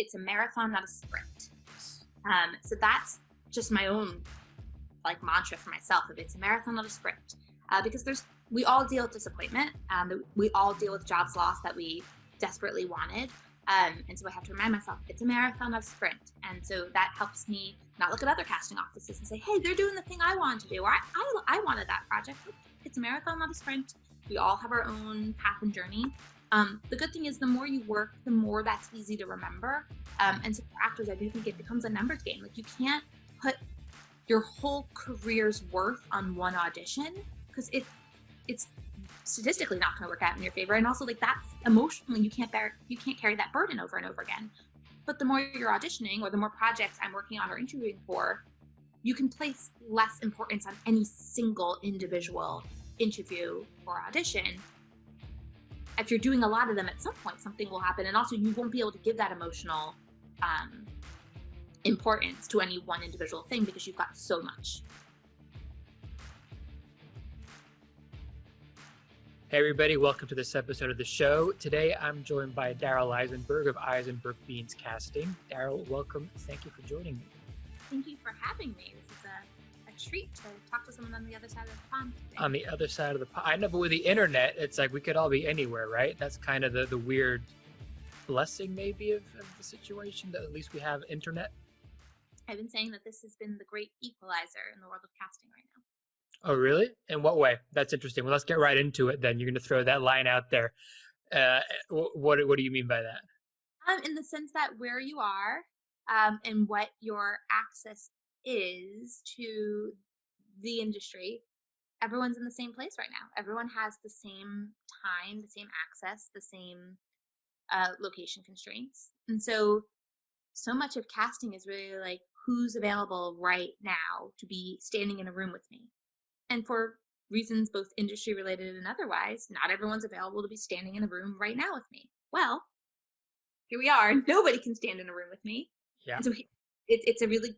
it's a marathon, not a sprint. So that's just my own like mantra for myself. If it's a marathon, not a sprint, because we all deal with disappointment. We all deal with jobs lost that we desperately wanted. And so I have to remind myself, it's a marathon, not a sprint. And so that helps me not look at other casting offices and say, hey, they're doing the thing I wanted to do, or I wanted that project. It's a marathon, not a sprint. We all have our own path and journey. The good thing is the more you work, the more that's easy to remember. And so for actors, I do think it becomes a numbers game. Like you can't put your whole career's worth on one audition, because it's statistically not going to work out in your favor. And also like that's emotionally, you can't carry that burden over and over again. But the more you're auditioning, or the more projects I'm working on or interviewing for, you can place less importance on any single individual interview or audition. If you're doing a lot of them, at some point something will happen, and also you won't be able to give that emotional importance to any one individual thing because you've got so much. Hey everybody, welcome to this episode of the show. Today I'm joined by Daryl Eisenberg of Eisenberg Casting. Daryl, welcome. Thank you for joining me. Thank you for having me. This is a treat to talk to someone on the other side of the pond today. On the other side of the pond. I know, but with the internet, it's like we could all be anywhere, right? That's kind of the weird blessing maybe of the situation, that at least we have internet. I've been saying that this has been the great equalizer in the world of casting right now. Oh, really? In what way? That's interesting. Well, let's get right into it then. You're going to throw that line out there. What do you mean by that? In the sense that where you are and what your access is to the industry, everyone's in the same place right now. Everyone has the same time, the same access, the same location constraints. And so much of casting is really like, who's available right now to be standing in a room with me? And for reasons both industry related and otherwise, not everyone's available to be standing in a room right now with me. Well, here we are. Nobody can stand in a room with me. Yeah. And so it's a really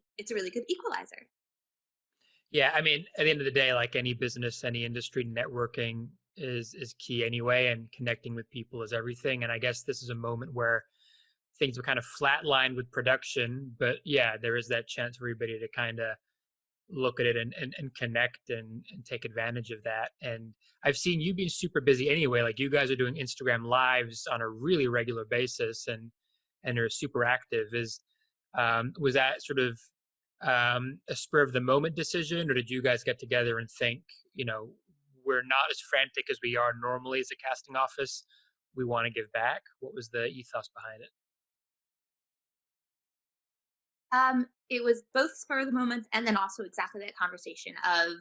good equalizer. Yeah, I mean, at the end of the day, like any business, any industry, networking is key anyway, and connecting with people is everything. And I guess this is a moment where things were kind of flatlined with production, but yeah, there is that chance for everybody to kind of look at it and connect and take advantage of that. And I've seen you being super busy anyway. Like you guys are doing Instagram lives on a really regular basis and are super active. Was that sort of a spur of the moment decision, or did you guys get together and think, we're not as frantic as we are normally as a casting office, we want to give back? What was the ethos behind it? It was both spur of the moment and then also exactly that conversation of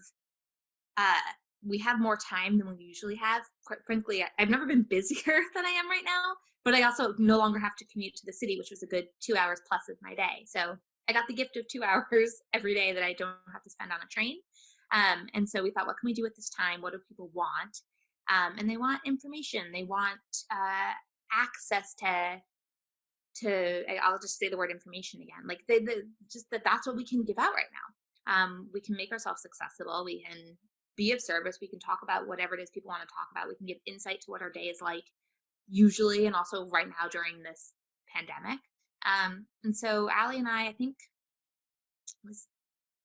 we have more time than we usually have. Quite frankly, I've never been busier than I am right now, but I also no longer have to commute to the city, which was a good 2 hours plus of my day. So I got the gift of 2 hours every day that I don't have to spend on a train. And so we thought, what can we do with this time? What do people want? And they want information. They want access to I'll just say the word information again. Like that's what we can give out right now. We can make ourselves accessible. We can be of service. We can talk about whatever it is people want to talk about. We can give insight to what our day is like usually, and also right now during this pandemic. And so Allie and I think it was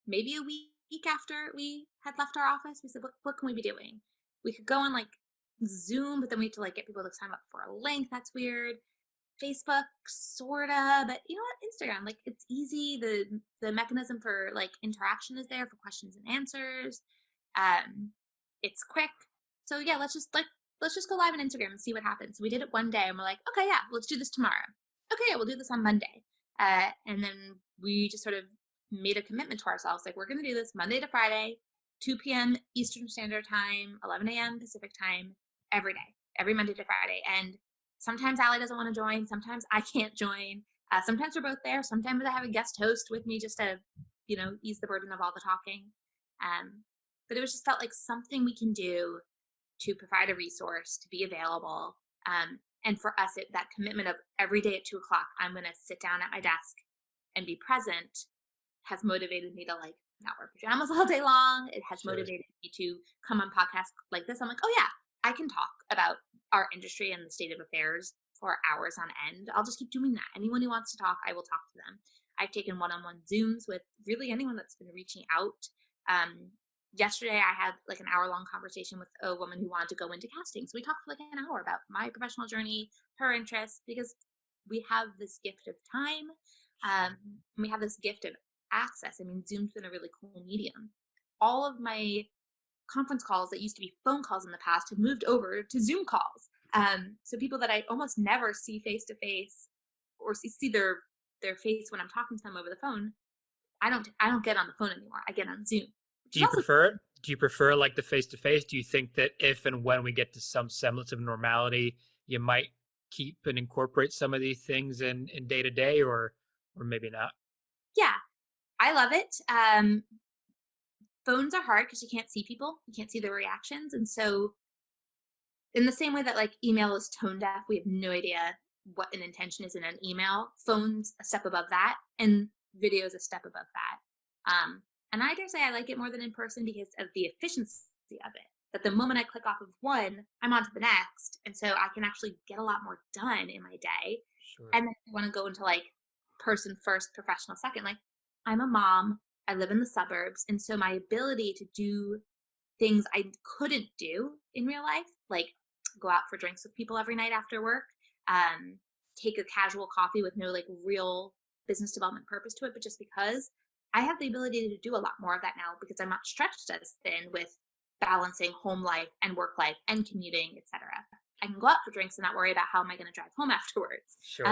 maybe a week after we had left our office, we said, what can we be doing? We could go on like Zoom, but then we have to like get people to sign up for a link. That's weird. Facebook, sorta, but you know what? Instagram, like it's easy. The mechanism for like interaction is there for questions and answers. It's quick. So yeah, let's just go live on Instagram and see what happens. So we did it one day and we're like, okay, yeah, let's do this tomorrow. Okay, yeah, we'll do this on Monday. And then we just sort of made a commitment to ourselves. Like, we're going to do this Monday to Friday, 2 p.m. Eastern Standard Time, 11 a.m. Pacific Time, every day, every Monday to Friday. And sometimes Allie doesn't want to join. Sometimes I can't join. Sometimes we're both there. Sometimes I have a guest host with me just to, ease the burden of all the talking. But it was just felt like something we can do to provide a resource, to be available. And for us, that commitment of every day at 2:00, I'm going to sit down at my desk and be present, has motivated me to like not wear pajamas all day long. It has motivated me to come on podcasts like this. I'm like, oh yeah, I can talk about our industry and the state of affairs for hours on end, I'll just keep doing that. Anyone who wants to talk, I will talk to them. I've taken one-on-one Zooms with really anyone that's been reaching out. Yesterday, I had like an hour-long conversation with a woman who wanted to go into casting. So we talked for like an hour about my professional journey, her interests, because we have this gift of time. And we have this gift of access. I mean, Zoom's been a really cool medium. All of my conference calls that used to be phone calls in the past have moved over to Zoom calls. So people that I almost never see face to face or see their face when I'm talking to them over the phone, I don't get on the phone anymore. I get on Zoom. Do you prefer it? Do you prefer like the face to face? Do you think that if and when we get to some semblance of normality, you might keep and incorporate some of these things in day to day, or maybe not? Yeah, I love it. Phones are hard because you can't see people, you can't see their reactions, and so in the same way that like email is tone deaf, we have no idea what an intention is in an email. Phones a step above that, and video is a step above that. And I dare say I like it more than in person because of the efficiency of it. That the moment I click off of one, I'm on to the next, and so I can actually get a lot more done in my day. Sure. And then if I want to go into like person first, professional second, like I'm a mom, I live in the suburbs, and so my ability to do things I couldn't do in real life, like go out for drinks with people every night after work, take a casual coffee with no like real business development purpose to it, but just because I have the ability to do a lot more of that now because I'm not stretched as thin with balancing home life and work life and commuting, etc. I can go out for drinks and not worry about how am I going to drive home afterwards. Sure.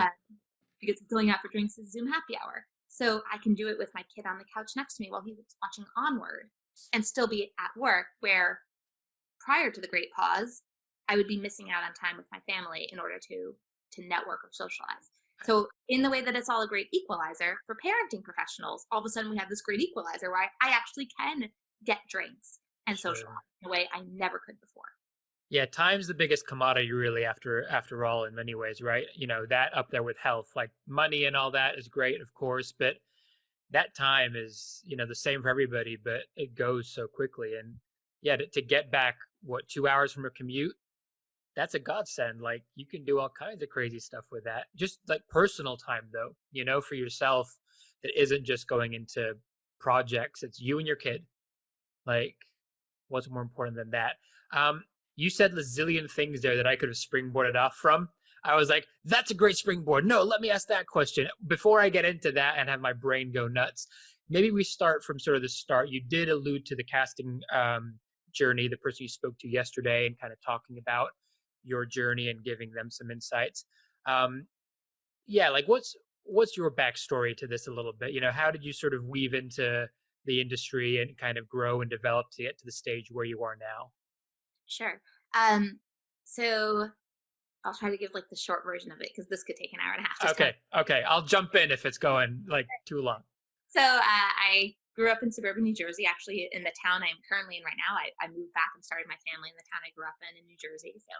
Because going out for drinks is Zoom happy hour. So I can do it with my kid on the couch next to me while he's watching Onward and still be at work, where prior to the great pause, I would be missing out on time with my family in order to network or socialize. So in the way that it's all a great equalizer for parenting professionals, all of a sudden we have this great equalizer where I actually can get drinks and socialize in a way I never could before. Yeah, time's the biggest commodity really after all in many ways, right? You know, that up there with health, like money and all that is great, of course, but that time is, you know, the same for everybody, but it goes so quickly. And yeah, to get back, what, 2 hours from a commute, that's a godsend. Like you can do all kinds of crazy stuff with that. Just like personal time though, you know, for yourself that isn't just going into projects. It's you and your kid. Like what's more important than that? You said a zillion things there that I could have springboarded off from. I was like, that's a great springboard. No, let me ask that question. Before I get into that and have my brain go nuts, maybe we start from sort of the start. You did allude to the casting journey, the person you spoke to yesterday, and kind of talking about your journey and giving them some insights. Yeah, like what's your backstory to this a little bit? You know, how did you sort of weave into the industry and kind of grow and develop to get to the stage where you are now? Sure. So I'll try to give like the short version of it because this could take an hour and a half. Okay. I'll jump in if it's going like too long. So I grew up in suburban New Jersey, actually in the town I'm currently in right now. I moved back and started my family in the town I grew up in New Jersey. So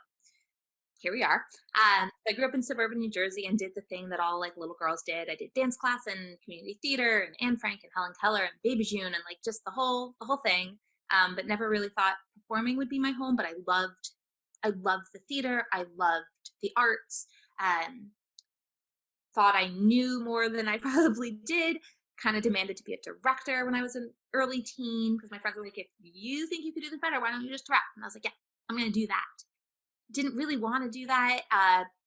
here we are. I grew up in suburban New Jersey and did the thing that all like little girls did. I did dance class and community theater and Anne Frank and Helen Keller and Baby June and like just the whole thing. But never really thought performing would be my home. But I loved the theater. I loved the arts. Thought I knew more than I probably did. Kind of demanded to be a director when I was an early teen because my friends were like, if you think you could do this better, why don't you just direct? And I was like, yeah, I'm going to do that. Didn't really want to do that.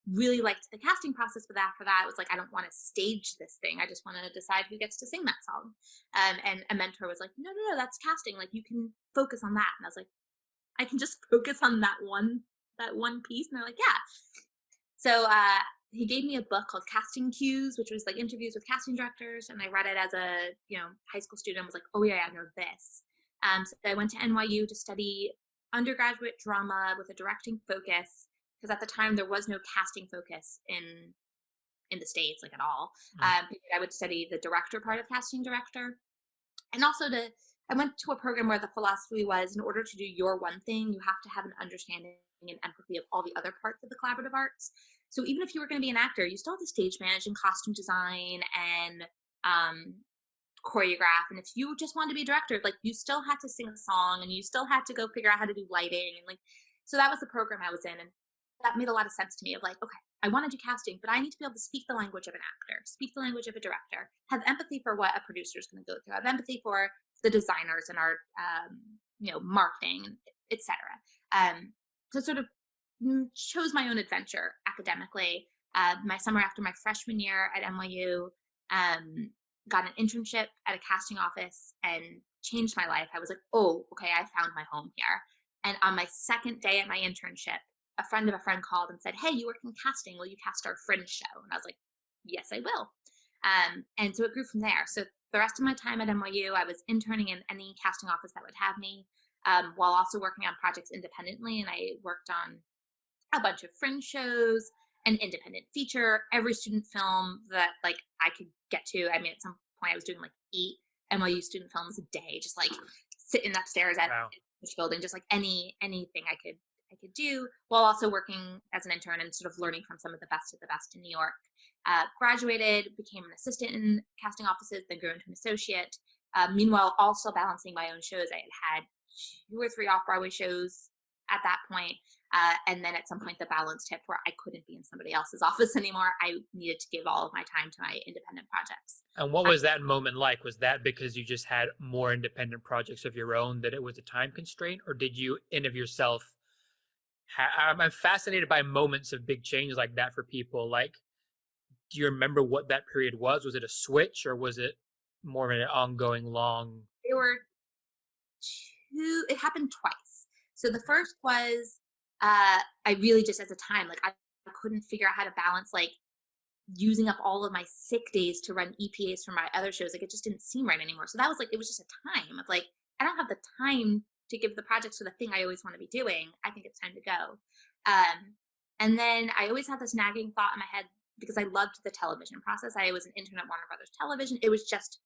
Really liked the casting process, but after that, it was like, I don't want to stage this thing. I just want to decide who gets to sing that song. And a mentor was like, no, that's casting. Like you can focus on that. And I was like, I can just focus on that one piece. And they're like, yeah. So he gave me a book called Casting Cues, which was like interviews with casting directors. And I read it as a high school student. I was like, oh yeah, I know this. So I went to NYU to study undergraduate drama with a directing focus, because at the time there was no casting focus in the States, like at all. I would study the director part of casting director. And also I went to a program where the philosophy was, in order to do your one thing, you have to have an understanding and empathy of all the other parts of the collaborative arts. So even if you were going to be an actor, you still have to stage manage and costume design and choreograph. And if you just wanted to be a director, like you still had to sing a song and you still had to go figure out how to do lighting. And like, so that was the program I was in. And that made a lot of sense to me of like, okay, I want to do casting, but I need to be able to speak the language of an actor, speak the language of a director, have empathy for what a producer is going to go through, have empathy for the designers and our, marketing, etc. So sort of chose my own adventure academically. My summer after my freshman year at NYU, um, got an internship at a casting office and changed my life. I was like, oh, okay, I found my home here. And on my second day at my internship, a friend of a friend called and said, hey, you work in casting. Will you cast our Fringe show? And I was like, yes, I will. And so it grew from there. So the rest of my time at NYU, I was interning in any casting office that would have me, while also working on projects independently. And I worked on a bunch of Fringe shows, an independent feature, every student film that like I could get to. I mean, at some point I was doing like 8 NYU student films a day, just like sitting upstairs at Wow. each building, just like anything I could do, while also working as an intern and sort of learning from some of the best in New York. Graduated, became an assistant in casting offices, then grew into an associate. Meanwhile, also balancing my own shows. I had 2 or 3 off-Broadway shows at that point. And then at some point, the balance tipped where I couldn't be in somebody else's office anymore. I needed to give all of my time to my independent projects. And what was that moment like? Was that because you just had more independent projects of your own that it was a time constraint, or did you in of yourself? I'm fascinated by moments of big change like that for people. Like, do you remember what that period was? Was it a switch, or was it more of an ongoing long? There were it happened twice. So the first was, I really just as a time, like I couldn't figure out how to balance like using up all of my sick days to run EPAs for my other shows. Like it just didn't seem right anymore. So that was like, it was just a time of like, I don't have the time to give the projects to the thing I always want to be doing. I think it's time to go. And then I always had this nagging thought in my head because I loved the television process. I was an intern at Warner Brothers Television. It was just,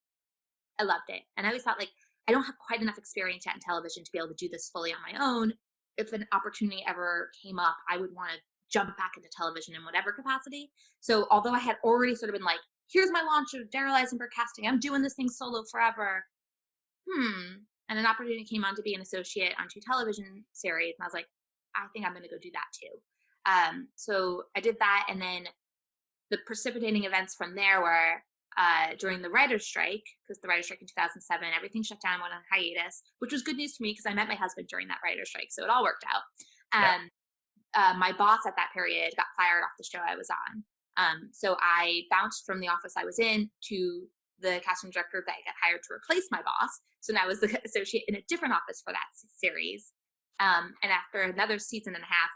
I loved it. And I always thought like, I don't have quite enough experience yet in television to be able to do this fully on my own. If an opportunity ever came up, I would want to jump back into television in whatever capacity. So although I had already sort of been like, here's my launch of Daryl Eisenberg Casting, I'm doing this thing solo forever. And an opportunity came on to be an associate on 2 television series. And I was like, I think I'm going to go do that too. So I did that. And then the precipitating events from there were during the writer's strike, because the writer's strike in 2007, everything shut down, went on hiatus, which was good news for me because I met my husband during that writer's strike. So it all worked out. Yeah. My boss at that period got fired off the show I was on. So I bounced from the office I was in to the casting director that got hired to replace my boss. So now I was the associate in a different office for that series. And after another season and a half,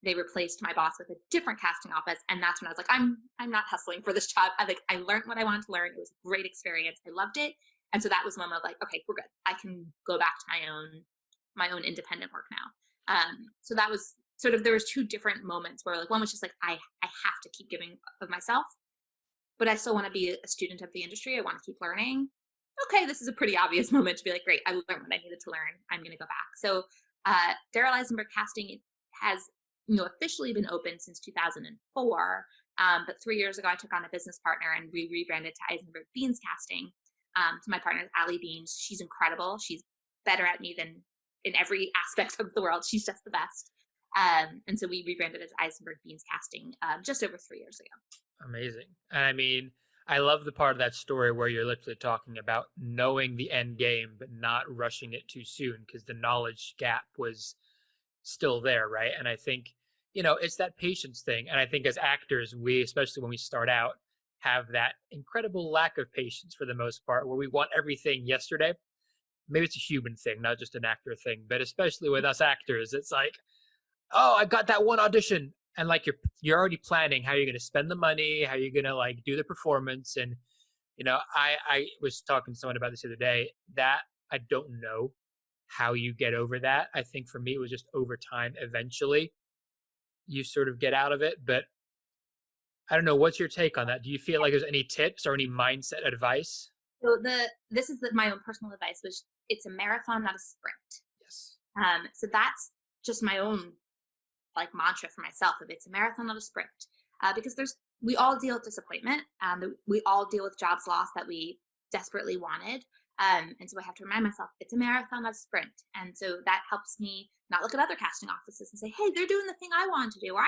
they replaced my boss with a different casting office. And that's when I was like, I'm not hustling for this job. I learned what I wanted to learn. It was a great experience. I loved it. And so that was the moment of like, okay, we're good. I can go back to my own independent work now. So that was sort of, there was 2 different moments where like, one was just like, I have to keep giving of myself, but I still want to be a student of the industry. I want to keep learning. Okay, this is a pretty obvious moment to be like, great, I learned what I needed to learn. I'm going to go back. So Daryl Eisenberg Casting has officially been open since 2004. But 3 years ago, I took on a business partner and we rebranded to Eisenberg Beans Casting. So my partner is Allie Beans. She's incredible. She's better at me than in every aspect of the world. She's just the best. And so we rebranded as Eisenberg Beans Casting just over 3 years ago. Amazing. And I mean, I love the part of that story where you're literally talking about knowing the end game, but not rushing it too soon because the knowledge gap was still there, right? And I think, it's that patience thing. And I think as actors, we, especially when we start out, have that incredible lack of patience for the most part, where we want everything yesterday. Maybe it's a human thing, not just an actor thing, but especially with us actors, it's like, oh, I got that one audition. And like you're already planning how you're going to spend the money, how you're going to like do the performance. And, I was talking to someone about this the other day that I don't know how you get over that. I think for me, it was just over time. Eventually you sort of get out of it, but I don't know. What's your take on that? Do you feel like there's any tips or any mindset advice? So this is my own personal advice, which it's a marathon, not a sprint. Yes. So that's just my own like mantra for myself. If it's a marathon, not a sprint, because we all deal with disappointment. We all deal with jobs lost that we desperately wanted. And so I have to remind myself it's a marathon, not a sprint. And so that helps me not look at other casting offices and say, hey, they're doing the thing I wanted to do, or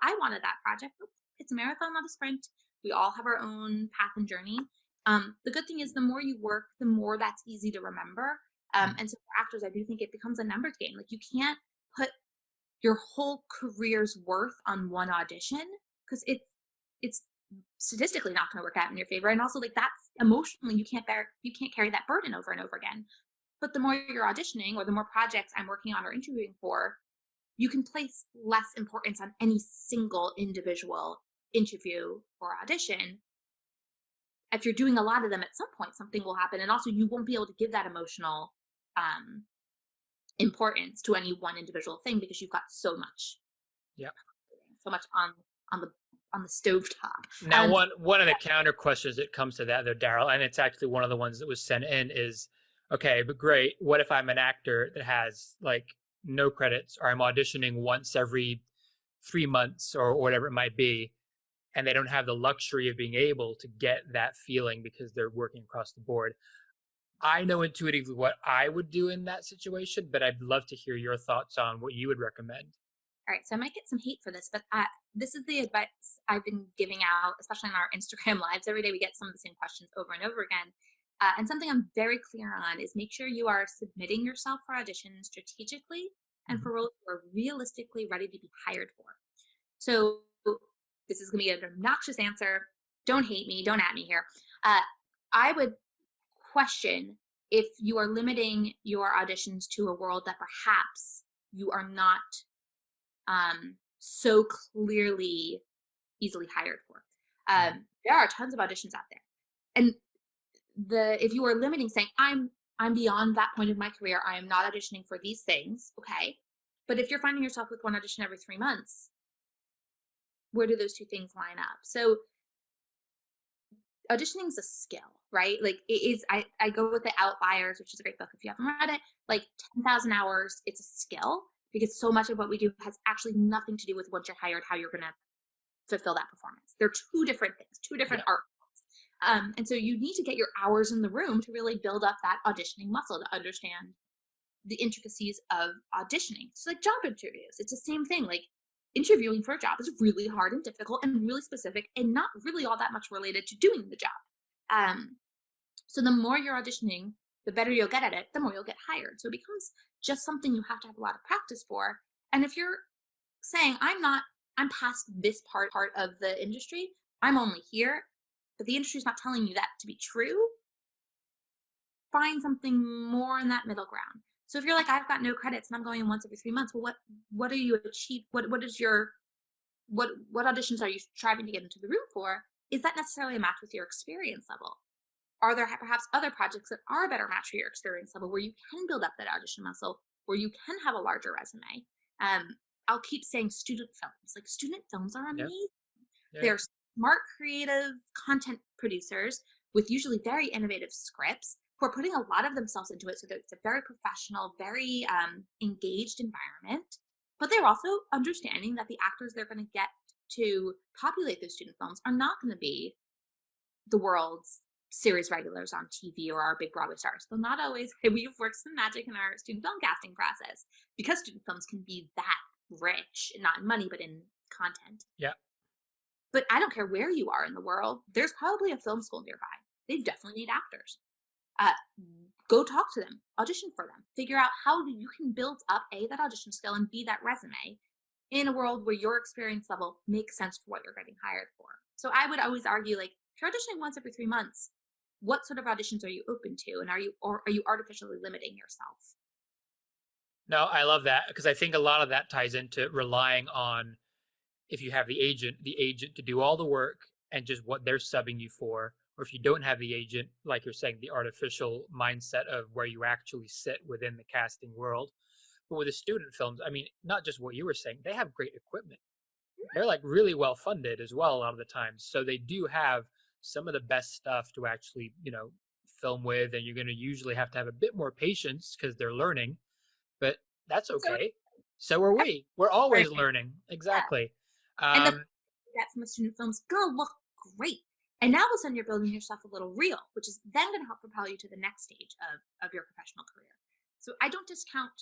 I wanted that project. Nope, it's a marathon, not a sprint. We all have our own path and journey. The good thing is the more you work, the more that's easy to remember. Mhm. And so for actors, I do think it becomes a numbers game. Like you can't put your whole career's worth on one audition because it's statistically not going to work out in your favor, and also like that's emotionally you can't carry that burden over and over again. But the more you're auditioning or the more projects I'm working on or interviewing for, you can place less importance on any single individual interview or audition. If you're doing a lot of them, at some point something will happen, and also you won't be able to give that emotional um importance to any one individual thing because you've got Yeah. so much on the on the stove top. Now, one of the counter questions that comes to that, though, Daryl, and it's actually one of the ones that was sent in, is okay, but great. What if I'm an actor that has like no credits, or I'm auditioning once every 3 months or whatever it might be, and they don't have the luxury of being able to get that feeling because they're working across the board? I know intuitively what I would do in that situation, but I'd love to hear your thoughts on what you would recommend. All right, so I might get some hate for this, but this is the advice I've been giving out, especially on our Instagram lives. Every day we get some of the same questions over and over again. And something I'm very clear on is make sure you are submitting yourself for auditions strategically and Mhm. for roles you are realistically ready to be hired for. So this is going to be an obnoxious answer. Don't hate me. Don't at me here. Uh, I would question if you are limiting your auditions to a world that perhaps you are not so clearly easily hired for. Mhm. There are tons of auditions out there, and the if you are limiting, saying I'm beyond that point of my career, I am not auditioning for these things. Okay, but if you're finding yourself with one audition every 3 months, where do those two things line up? So auditioning is a skill, right? Like it is. I go with the Outliers, which is a great book if you haven't read it. Like 10,000 hours, it's a skill because so much of what we do has actually nothing to do with once you're hired, how you're going to fulfill that performance. They're two different things, two different Yeah. art forms. And so you need to get your hours in the room to really build up that auditioning muscle to understand the intricacies of auditioning. It's like job interviews. It's the same thing. Like interviewing for a job is really hard and difficult and really specific and not really all that much related to doing the job. Um, so the more you're auditioning, the better you'll get at it, the more you'll get hired. So it becomes just something you have to have a lot of practice for. And if you're saying I'm past this part of the industry, I'm only here, but the industry's not telling you that to be true, find something more in that middle ground. So if you're like, I've got no credits and I'm going in once every 3 months, well, what are you achieve? What is your what auditions are you striving to get into the room for? Is that necessarily a match with your experience level? Are there perhaps other projects that are a better match for your experience level where you can build up that audition muscle, where you can have a larger resume? Um, I'll keep saying student films. Like student films are Yeah. amazing. Yeah. They're smart, creative content producers with usually very innovative scripts who are putting a lot of themselves into it so that it's a very professional, very engaged environment. But they're also understanding that the actors they're going to get to populate those student films are not going to be the world's series regulars on TV or our big Broadway stars. They'll not always. We've worked some magic in our student film casting process because student films can be that rich, not in money, but in content. Yeah. But I don't care where you are in the world, there's probably a film school nearby. They definitely need actors. Uh, Go talk to them, audition for them, figure out how you can build up that audition skill and B, that resume in a world where your experience level makes sense for what you're getting hired for. So I would always argue, like, if you're auditioning once every 3 months, what sort of auditions are you open to, and are you artificially limiting yourself? No, I love that because I think a lot of that ties into relying on, if you have the agent to do all the work and just what they're subbing you for. Or if you don't have the agent, like you're saying, the artificial mindset of where you actually sit within the casting world. But with the student films, I mean, not just what you were saying, they have great equipment. They're like really well funded as well a lot of the times. So they do have some of the best stuff to actually, film with. And you're going to usually have to have a bit more patience because they're learning, but that's So okay. So are we. We're always learning, learning. yeah. Exactly. And the Um, that from a student film is gonna look great. And now all of a sudden you're building yourself a little reel, which is then going to help propel you to the next stage of your professional career. So I don't discount,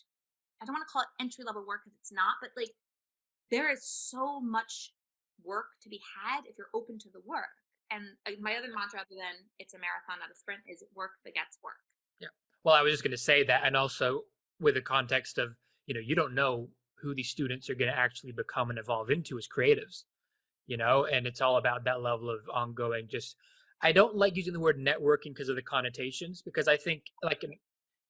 I don't want to call it entry level work because it's not, but like there is so much work to be had if you're open to the work. And my other mantra, other than it's a marathon, not a sprint, is work begets work. Yeah. Well, I was just going to say that, and also with the context of, you don't know who these students are going to actually become and evolve into as creatives, and it's all about that level of ongoing. Just, I don't like using the word networking because of the connotations, because I think, like,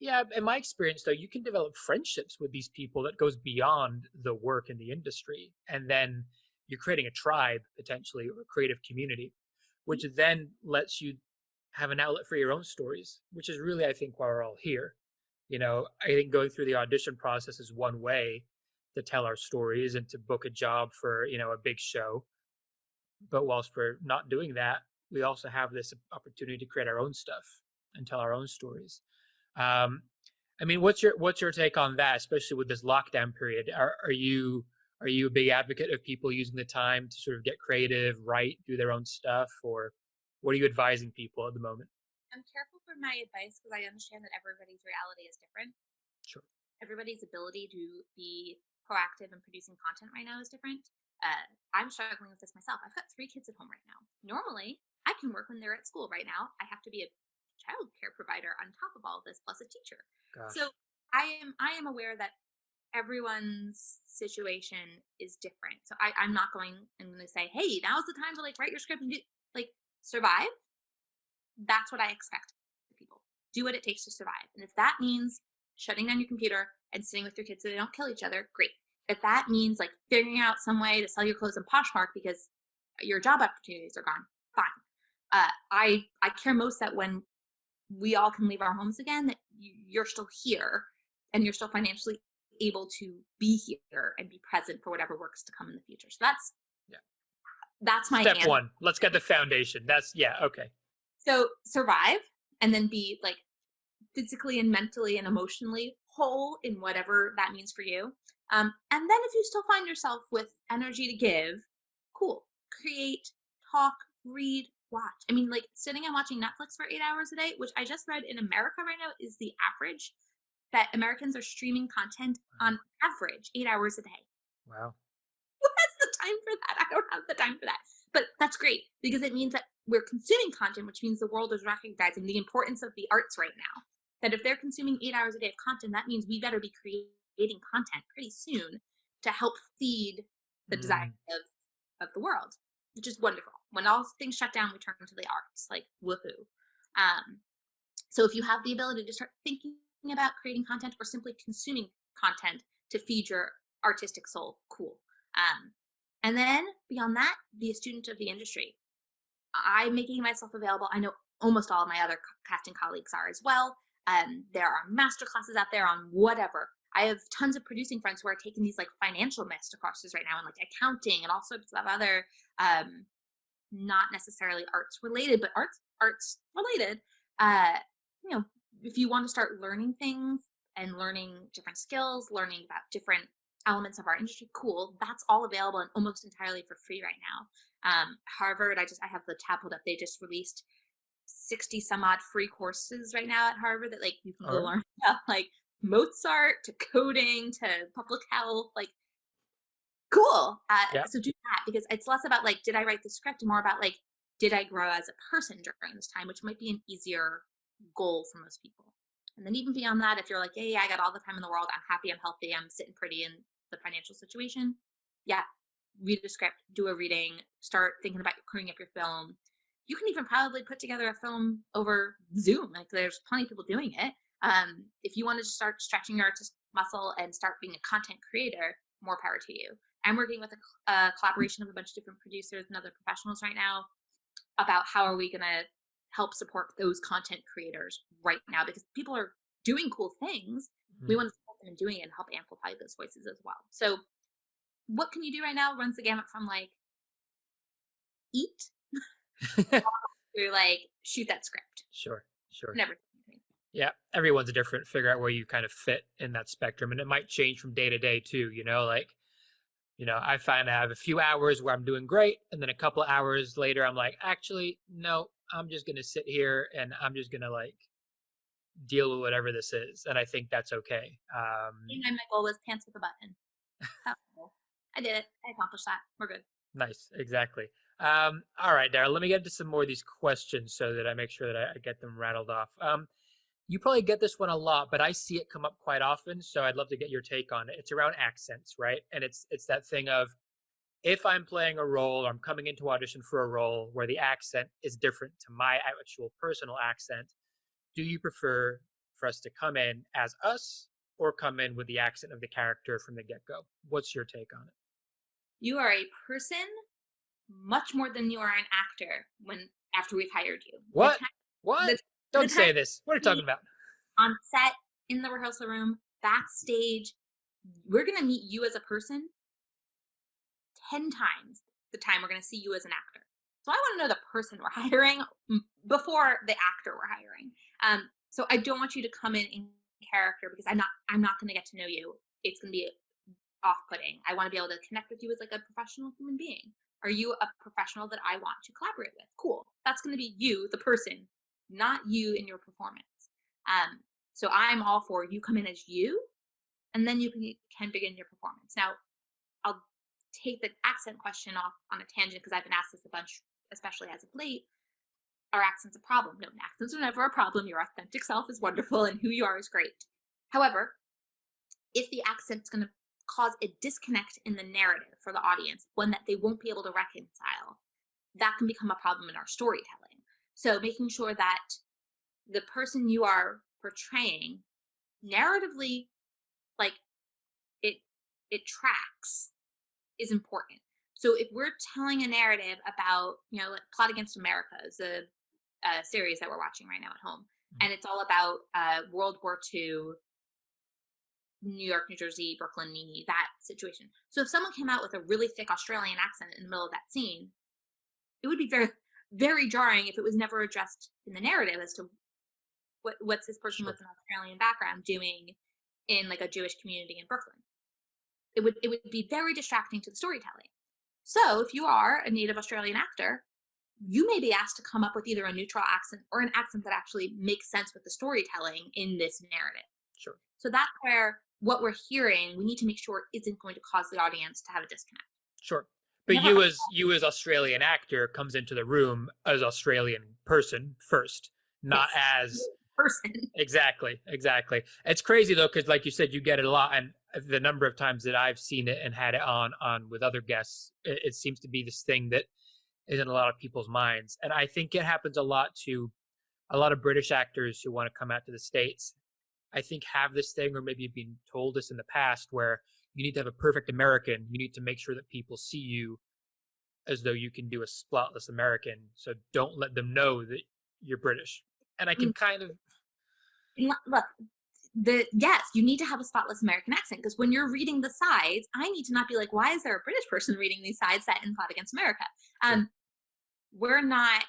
yeah, in my experience, though, you can develop friendships with these people that goes beyond the work in the industry, and then you're creating a tribe potentially, or a creative community, which then lets you have an outlet for your own stories, which is really, I think, why we're all here. I think going through the audition process is one way to tell our stories and to book a job for, a big show. But whilst we're not doing that, we also have this opportunity to create our own stuff and tell our own stories. Um, I mean, what's your take on that, especially with this lockdown period? Are you a big advocate of people using the time to sort of get creative, write, do their own stuff, or what are you advising people at the moment? I'm careful for my advice because I understand that everybody's reality is different. Sure. Everybody's ability to be proactive in producing content right now is different. I'm struggling with this myself. I've got 3 kids at home right now. Normally, I can work when they're at school. Right now, I have to be a child care provider on top of all of this, plus a teacher. So Gosh. I am aware that everyone's situation is different. So I'm not going. I'm going to say, hey, now's the time to like write your script and do like survive. That's what I expect of people. Do what it takes to survive. And if that means shutting down your computer and sitting with your kids so they don't kill each other, great. If that means like figuring out some way to sell your clothes in Poshmark because your job opportunities are gone, fine. I care most that when we all can leave our homes again, that you're still here and you're still financially able to be here and be present for whatever works to come in the future. So Yeah. that's my Step answer. one. Let's get the foundation. That's yeah. Okay. So survive and then be like physically and mentally and emotionally whole in whatever that means for you. And then if you still find yourself with energy to give, cool. Create, talk, read, watch. I mean, like sitting and watching Netflix for 8 hours a day, which I just read in America right now is the average that Americans are streaming content on average 8 hours a day. Wow. Who has the time for that? I don't have the time for that. But that's great because it means that we're consuming content, which means the world is recognizing the importance of the arts right now. That if they're consuming 8 hours a day of content, that means we better be creating content pretty soon to help feed the desire Mm, of the world, which is wonderful. When all things shut down, we turn to the arts, like woohoo. Um, so if you have the ability to start thinking about creating content or simply consuming content to feed your artistic soul, cool. And then beyond that, be a student of the industry. I'm making myself available. I know almost all of my other casting colleagues are as well. There are master classes out there on whatever. I have tons of producing friends who are taking these like financial master courses right now and like accounting and all sorts of other not necessarily arts related, but arts related. Uh, you know, if you want to start learning things and learning different skills, learning about different elements of our industry, cool. That's all available and almost entirely for free right now. Harvard, I have the tab pulled up. They just released 60 some odd free courses right now at Harvard that like you can all go right. learn about like Mozart to coding to public health, like cool. Yeah. So do that because it's less about like, did I write the script and more about like, did I grow as a person during this time, which might be an easier goal for most people. And then even beyond that, if you're like, hey, I got all the time in the world, I'm happy, I'm healthy, I'm sitting pretty in the financial situation. Yeah, read a script, do a reading, start thinking about crewing up your film. You can even probably put together a film over Zoom. Like there's plenty of people doing it. If you want to start stretching your artistic muscle and start being a content creator, more power to you. I'm working with a collaboration of a bunch of different producers and other professionals right now about how are we going to help support those content creators right now because people are doing cool things. We Mm. want to support them in doing it and help amplify those voices as well. So what can you do right now runs the gamut from like eat to like shoot that script Sure. Sure. and everything. Yeah, everyone's different. Figure out where you kind of fit in that spectrum, and it might change from day to day too. Like I find I have a few hours where I'm doing great, and then a couple of hours later, I'm like, actually, no, I'm just gonna sit here and I'm just gonna like deal with whatever this is, and I think that's okay. And my goal was pants with a button. That was cool. I did it. I accomplished that. We're good. Nice, exactly. All right, Daryl, let me get into some more of these questions so that I make sure that I get them rattled off. You probably get this one a lot, but I see it come up quite often, so I'd love to get your take on it. It's around accents, right? And it's that thing of, if I'm playing a role or I'm coming into audition for a role where the accent is different to my actual personal accent, do you prefer for us to come in as us or come in with the accent of the character from the get-go? What's your take on it? You are a person much more than you are an actor after we've hired you. What? What? The, Don't the time say this. What are you talking about? on set, in the rehearsal room, backstage, we're going to meet you as a person 10 times the time we're going to see you as an actor. So I want to know the person we're hiring before the actor we're hiring. So I don't want you to come in character, because I'm not going to get to know you. It's going to be off-putting. I want to be able to connect with you as like a professional human being. Are you a professional that I want to collaborate with? Cool. That's going to be you, the person, not you in your performance. So I'm all for you come in as you, and then you can begin your performance. Now, I'll take the accent question off on a tangent, because I've been asked this a bunch, especially as of late. Are accents a problem? No, accents are never a problem. Your authentic self is wonderful, and who you are is great. However, if the accent's going to cause a disconnect in the narrative for the audience, one that they won't be able to reconcile, that can become a problem in our storytelling. So making sure that the person you are portraying narratively, like it tracks, is important. So if we're telling a narrative about, like Plot Against America is a series that we're watching right now at home, and it's all about World War II, New York, New Jersey, Brooklyn, that situation. So if someone came out with a really thick Australian accent in the middle of that scene, it would be very, very jarring if it was never addressed in the narrative as to what's this person with an Australian background doing in like a Jewish community in Brooklyn. It would be very distracting to the storytelling. So if you are a native Australian actor, you may be asked to come up with either a neutral accent or an accent that actually makes sense with the storytelling in this narrative. Sure. So that's where what we're hearing, we need to make sure isn't going to cause the audience to have a disconnect. Sure. But you as Australian actor comes into the room as Australian person first, not as person. Exactly. It's crazy though, because like you said, you get it a lot, and the number of times that I've seen it and had it on with other guests, it seems to be this thing that is in a lot of people's minds. And I think it happens a lot to a lot of British actors who want to come out to the States. I think have this thing, or maybe you've been told this in the past, where you need to have a perfect American. You need to make sure that people see you as though you can do a spotless American. So don't let them know that you're British. And I can kind of look. Yes, you need to have a spotless American accent, because when you're reading the sides, I need to not be like, why is there a British person reading these sides set in Plot Against America? We're not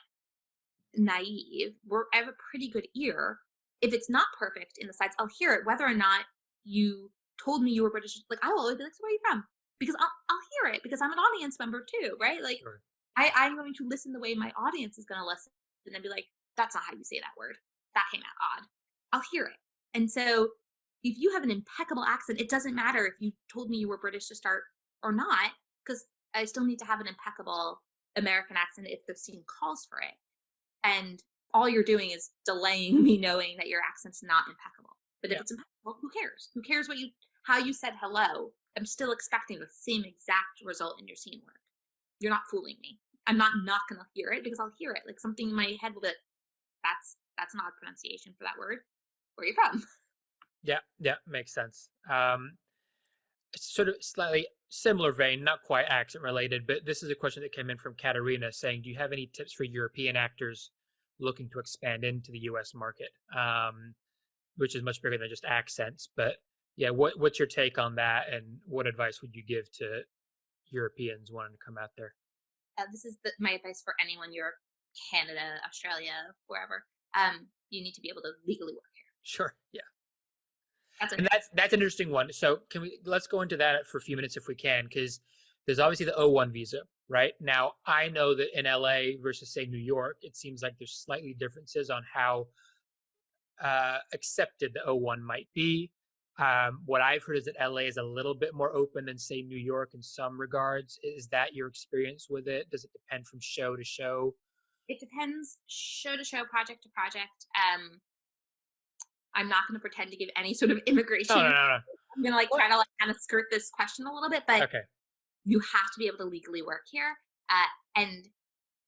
naive. I have a pretty good ear. If it's not perfect in the sides, I'll hear it, whether or not you told me you were British. Like, I will always be like, so where are you from? Because I'll hear it, because I'm an audience member too, right? Like, sure. I'm going to listen the way my audience is going to listen, and then be like, that's not how you say that word. That came out odd. I'll hear it. And so if you have an impeccable accent, it doesn't matter if you told me you were British to start or not, because I still need to have an impeccable American accent if the scene calls for it. And all you're doing is delaying me knowing that your accent's not impeccable. But if it's impeccable, who cares? Who cares how you said hello? I'm still expecting the same exact result in your scene work. You're not fooling me. I'm not going to hear it, because I'll hear it. Like, something in my head will be like, that's not a pronunciation for that word. Where are you from? Yeah, makes sense. It's sort of slightly similar vein, not quite accent related, but this is a question that came in from Katarina saying, do you have any tips for European actors looking to expand into the US market, which is much bigger than just accents? But yeah, what's your take on that, and what advice would you give to Europeans wanting to come out there? This is my advice for anyone, Europe, Canada, Australia, wherever. You need to be able to legally work here. Sure. Yeah. That's an interesting one. So let's go into that for a few minutes if we can, because there's obviously the O1 visa, right? Now, I know that in LA versus, say, New York, it seems like there's slightly differences on how accepted the O1 might be. What I've heard is that LA is a little bit more open than, say, New York in some regards. Is that your experience with it? Does it depend from show to show? It depends show to show, project to project. I'm not going to pretend to give any sort of No, immigration. no, no, no. I'm going to like try to like kind of skirt this question a little bit, but Okay. you have to be able to legally work here. And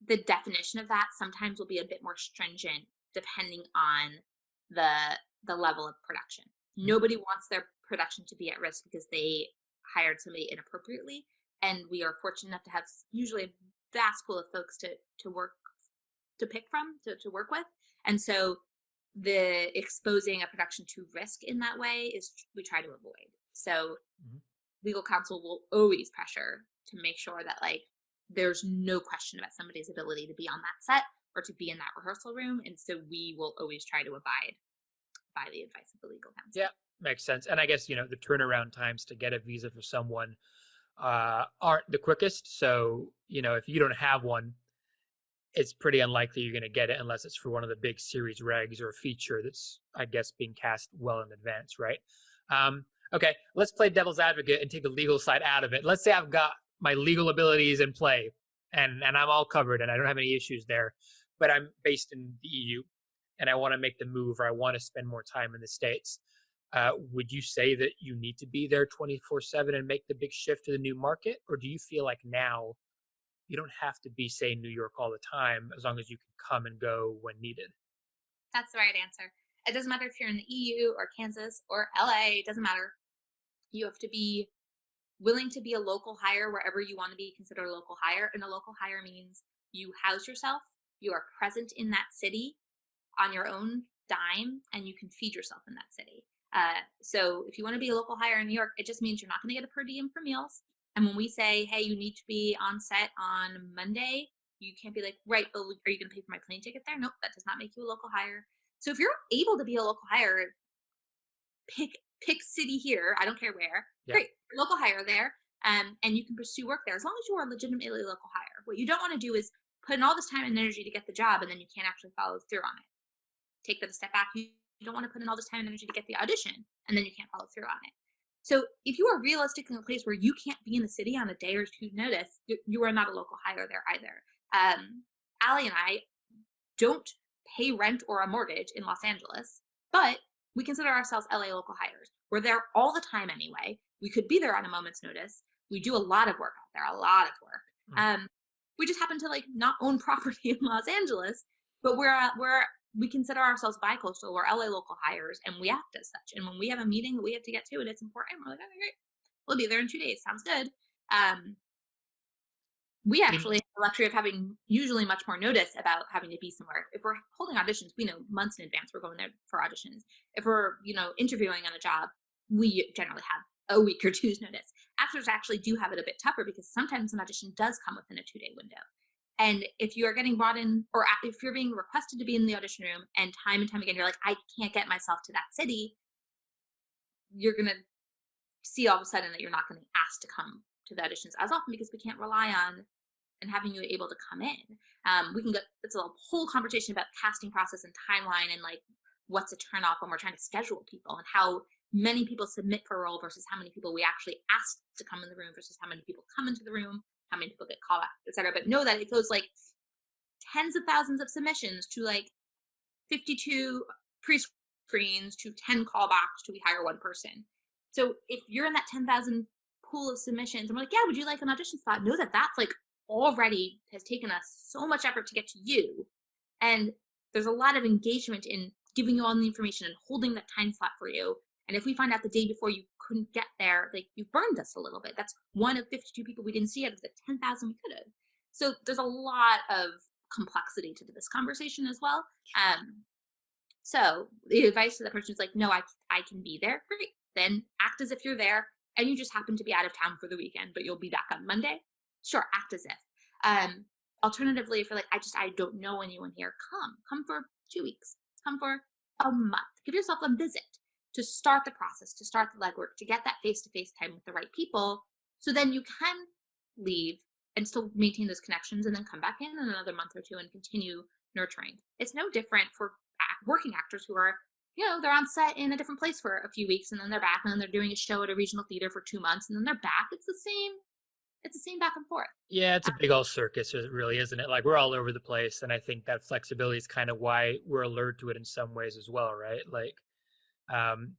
the definition of that sometimes will be a bit more stringent depending on the level of production. Nobody wants their production to be at risk because they hired somebody inappropriately. And we are fortunate enough to have usually a vast pool of folks to work to pick from to work with. And so the exposing a production to risk in that way is we try to avoid. So legal counsel will always pressure to make sure that like there's no question about somebody's ability to be on that set or to be in that rehearsal room. And so we will always try to abide by the advice of the legal counsel. Yeah, makes sense. And I guess, the turnaround times to get a visa for someone aren't the quickest. So, if you don't have one, it's pretty unlikely you're going to get it unless it's for one of the big series regs or a feature that's, I guess, being cast well in advance, right? Okay, let's play devil's advocate and take the legal side out of it. Let's say I've got my legal abilities in play and I'm all covered and I don't have any issues there, but I'm based in the EU and I want to make the move or I want to spend more time in the States. Would you say that you need to be there 24/7 and make the big shift to the new market? Or do you feel like now you don't have to be, say, in New York all the time as long as you can come and go when needed? That's the right answer. It doesn't matter if you're in the EU or Kansas or LA, it doesn't matter. You have to be willing to be a local hire wherever you want to be considered a local hire. And a local hire means you house yourself, you are present in that city on your own dime, and you can feed yourself in that city. So if you want to be a local hire in New York, it just means you're not going to get a per diem for meals. And when we say, hey, you need to be on set on Monday, you can't be like, right, but are you going to pay for my plane ticket there? Nope, that does not make you a local hire. So if you're able to be a local hire, pick city here, I don't care where. Yeah. Great, local hire there, and you can pursue work there as long as you are legitimately a local hire. What you don't want to do is put in all this time and energy to get the job, and then you can't actually follow through on it. Take that a step back. You don't want to put in all this time and energy to get the audition, and then you can't follow through on it. So if you are realistic in a place where you can't be in the city on a day or two's notice, you are not a local hire there either. Allie and I don't pay rent or a mortgage in Los Angeles, but we consider ourselves LA local hires. We're there all the time anyway. We could be there on a moment's notice. We do a lot of work out there, a lot of work. We just happen to like not own property in Los Angeles, but we consider ourselves bi-coastal. We're LA local hires, and we act as such. And when we have a meeting that we have to get to and it's important, we're like, okay, great. We'll be there in 2 days. Sounds good. We actually have the luxury of having usually much more notice about having to be somewhere. If we're holding auditions, we know months in advance we're going there for auditions. If we're, interviewing on a job, we generally have a week or two's notice. Actors actually do have it a bit tougher because sometimes an audition does come within a 2-day window. And if you are getting brought in, or if you're being requested to be in the audition room and time again, you're like, I can't get myself to that city, you're going to see all of a sudden that you're not going to be asked to come to the auditions as often because we can't rely on and having you able to come in. It's a whole conversation about casting process and timeline and like what's a turnoff when we're trying to schedule people and how many people submit for a role versus how many people we actually ask to come in the room versus how many people come into the room, how many people get called out, etc. But know that it goes like tens of thousands of submissions to like 52 pre-screens to 10 callbacks to we hire one person. So if you're in that 10,000 pool of submissions and we're like, yeah, would you like an audition spot? Know that that's like already has taken us so much effort to get to you. And there's a lot of engagement in giving you all the information and holding that time slot for you. And if we find out the day before you couldn't get there, like you've burned us a little bit. That's one of 52 people we didn't see out of the 10,000 we could have. So there's a lot of complexity to this conversation as well. So the advice to the person is like, no, I can be there. Great. Then act as if you're there and you just happen to be out of town for the weekend, but you'll be back on Monday. Sure, act as if. Alternatively, if you're like, I don't know anyone here, come for 2 weeks, come for a month. Give yourself a visit to start the process, to start the legwork, to get that face-to-face time with the right people. So then you can leave and still maintain those connections and then come back in another month or two and continue nurturing. It's no different for working actors who are, they're on set in a different place for a few weeks and then they're back and then they're doing a show at a regional theater for 2 months and then they're back. It's the same back and forth. Yeah, it's a big old circus, it really, isn't it? Like we're all over the place, and I think that flexibility is kind of why we're alert to it in some ways as well, right? Like, um,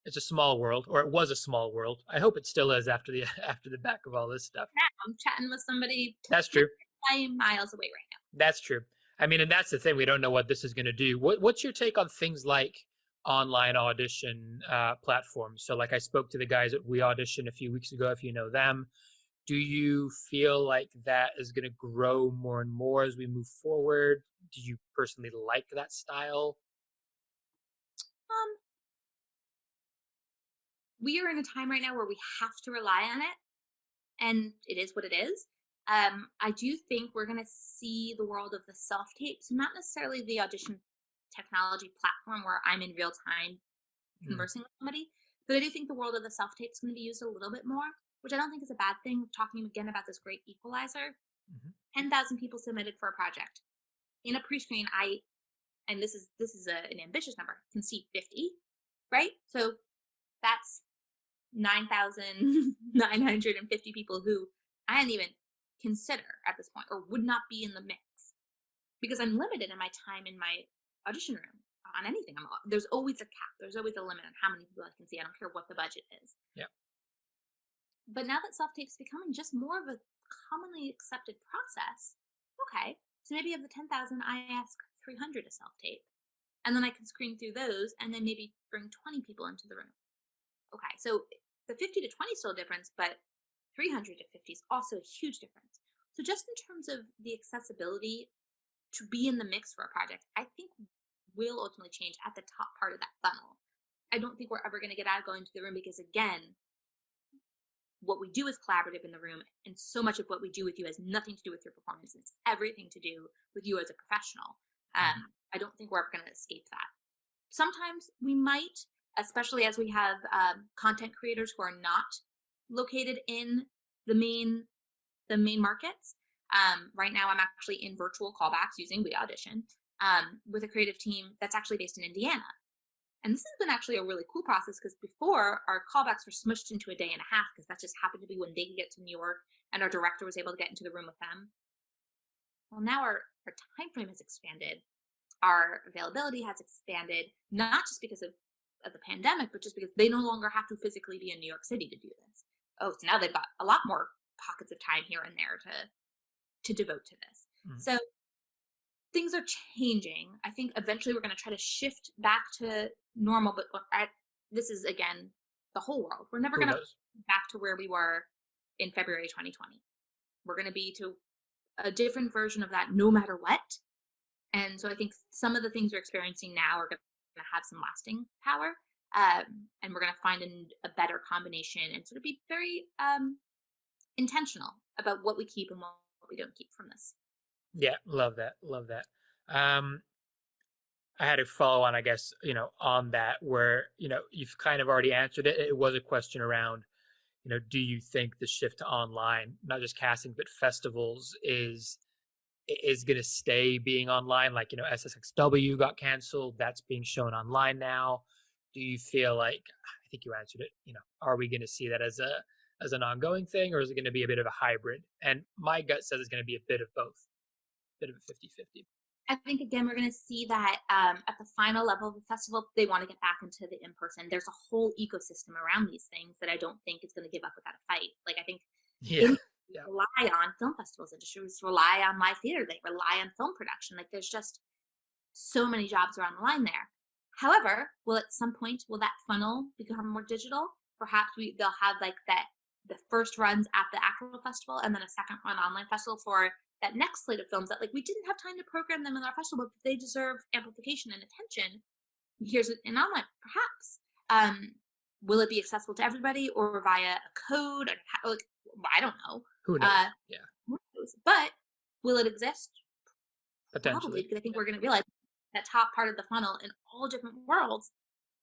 it's a small world, or it was a small world. I hope it still is after the after the back of all this stuff. Now I'm chatting with somebody That's true. 10 miles away right That's true. I mean, and that's the thing. We don't know what this is going to do. What's your take on things like online audition platforms? So, like, I spoke to the guys at We Audition a few weeks ago. If you know them, do you feel like that is going to grow more and more as we move forward? Do you personally like that style? now. We are in a time right now where we have to rely on it, and it is what it is. I do think we're going to see the world of the self tapes, not necessarily the audition technology platform where I'm in real time Mm, conversing with somebody, but I do think the world of the self tape is going to be used a little bit more, which I don't think is a bad thing. Talking again about this great equalizer, mhm. 10,000 people submitted for a project. In a pre-screen, and an ambitious number, can see 50, right? So that's 9,950 people who I didn't even consider at this point or would not be in the mix because I'm limited in my time in my audition room on anything. There's always a cap. There's always a limit on how many people I can see. I don't care what the budget is. Yeah. But now that self tape is becoming just more of a commonly accepted process, okay, so maybe of the 10,000, I ask 300 to self tape. And then I can screen through those and then maybe bring 20 people into the room. Okay, so the 50 to 20 is still a difference, but 300 to 50 is also a huge difference. So just in terms of the accessibility to be in the mix for a project, I think will ultimately change at the top part of that funnel. I don't think we're ever going to get out of going to the room because again, what we do is collaborative in the room, and so much of what we do with you has nothing to do with your performance. It's everything to do with you as a professional. Mhm. I don't think we're ever going to escape that. Sometimes we might, especially as we have content creators who are not located in the main markets. Right now, I'm actually in virtual callbacks using We Audition with a creative team that's actually based in Indiana. And this has been actually a really cool process because before our callbacks were smushed into a day and a half because that just happened to be when they could get to New York and our director was able to get into the room with them. Well, now our time frame has expanded. Our availability has expanded, not just because of the pandemic, but just because they no longer have to physically be in New York City to do this. Oh, so now they've got a lot more pockets of time here and there to devote to this. Mhm. So things are changing. I think eventually we're going to try to shift back to normal, but this is again the whole world. We're never Who going to knows? back to where we were in February 2020. We're going to be to a different version of that no matter what. And so I think some of the things we're experiencing now are going to have some lasting power. And we're going to find a better combination and sort of be very intentional about what we keep and what we don't keep from this. Yeah, love that. Love that. Um, I had a follow on, I guess, on that where, you've kind of already answered it. It was a question around, do you think the shift to online, not just casting, but festivals is going to stay being online? Like, SSXW got canceled. That's being shown online now. Do you feel like, I think you answered it, are we going to see that as an ongoing thing, or is it going to be a bit of a hybrid? And my gut says it's going to be a bit of both, bit of a 50-50. I think again we're going to see that at the final level of the festival, they want to get back into the in person. There's a whole ecosystem around these things that I don't think is going to give up without a fight. Like I think Yeah. in Yeah. rely on film festivals industries, rely on live theater, they rely on film production. Like there's just so many jobs are on the line there. However, will at some point will that funnel become more digital? Perhaps they'll have like the first runs at the actual festival and then a second run online festival for that next slate of films that like we didn't have time to program them in our festival, but they deserve amplification and attention. Here's an online, perhaps. Will it be accessible to everybody or via a code? Like, I don't know. Who Uh, knows? Yeah. who knows? But will it exist? Probably, Potentially. because I think Yeah. we're going to realize that top part of the funnel in all different worlds,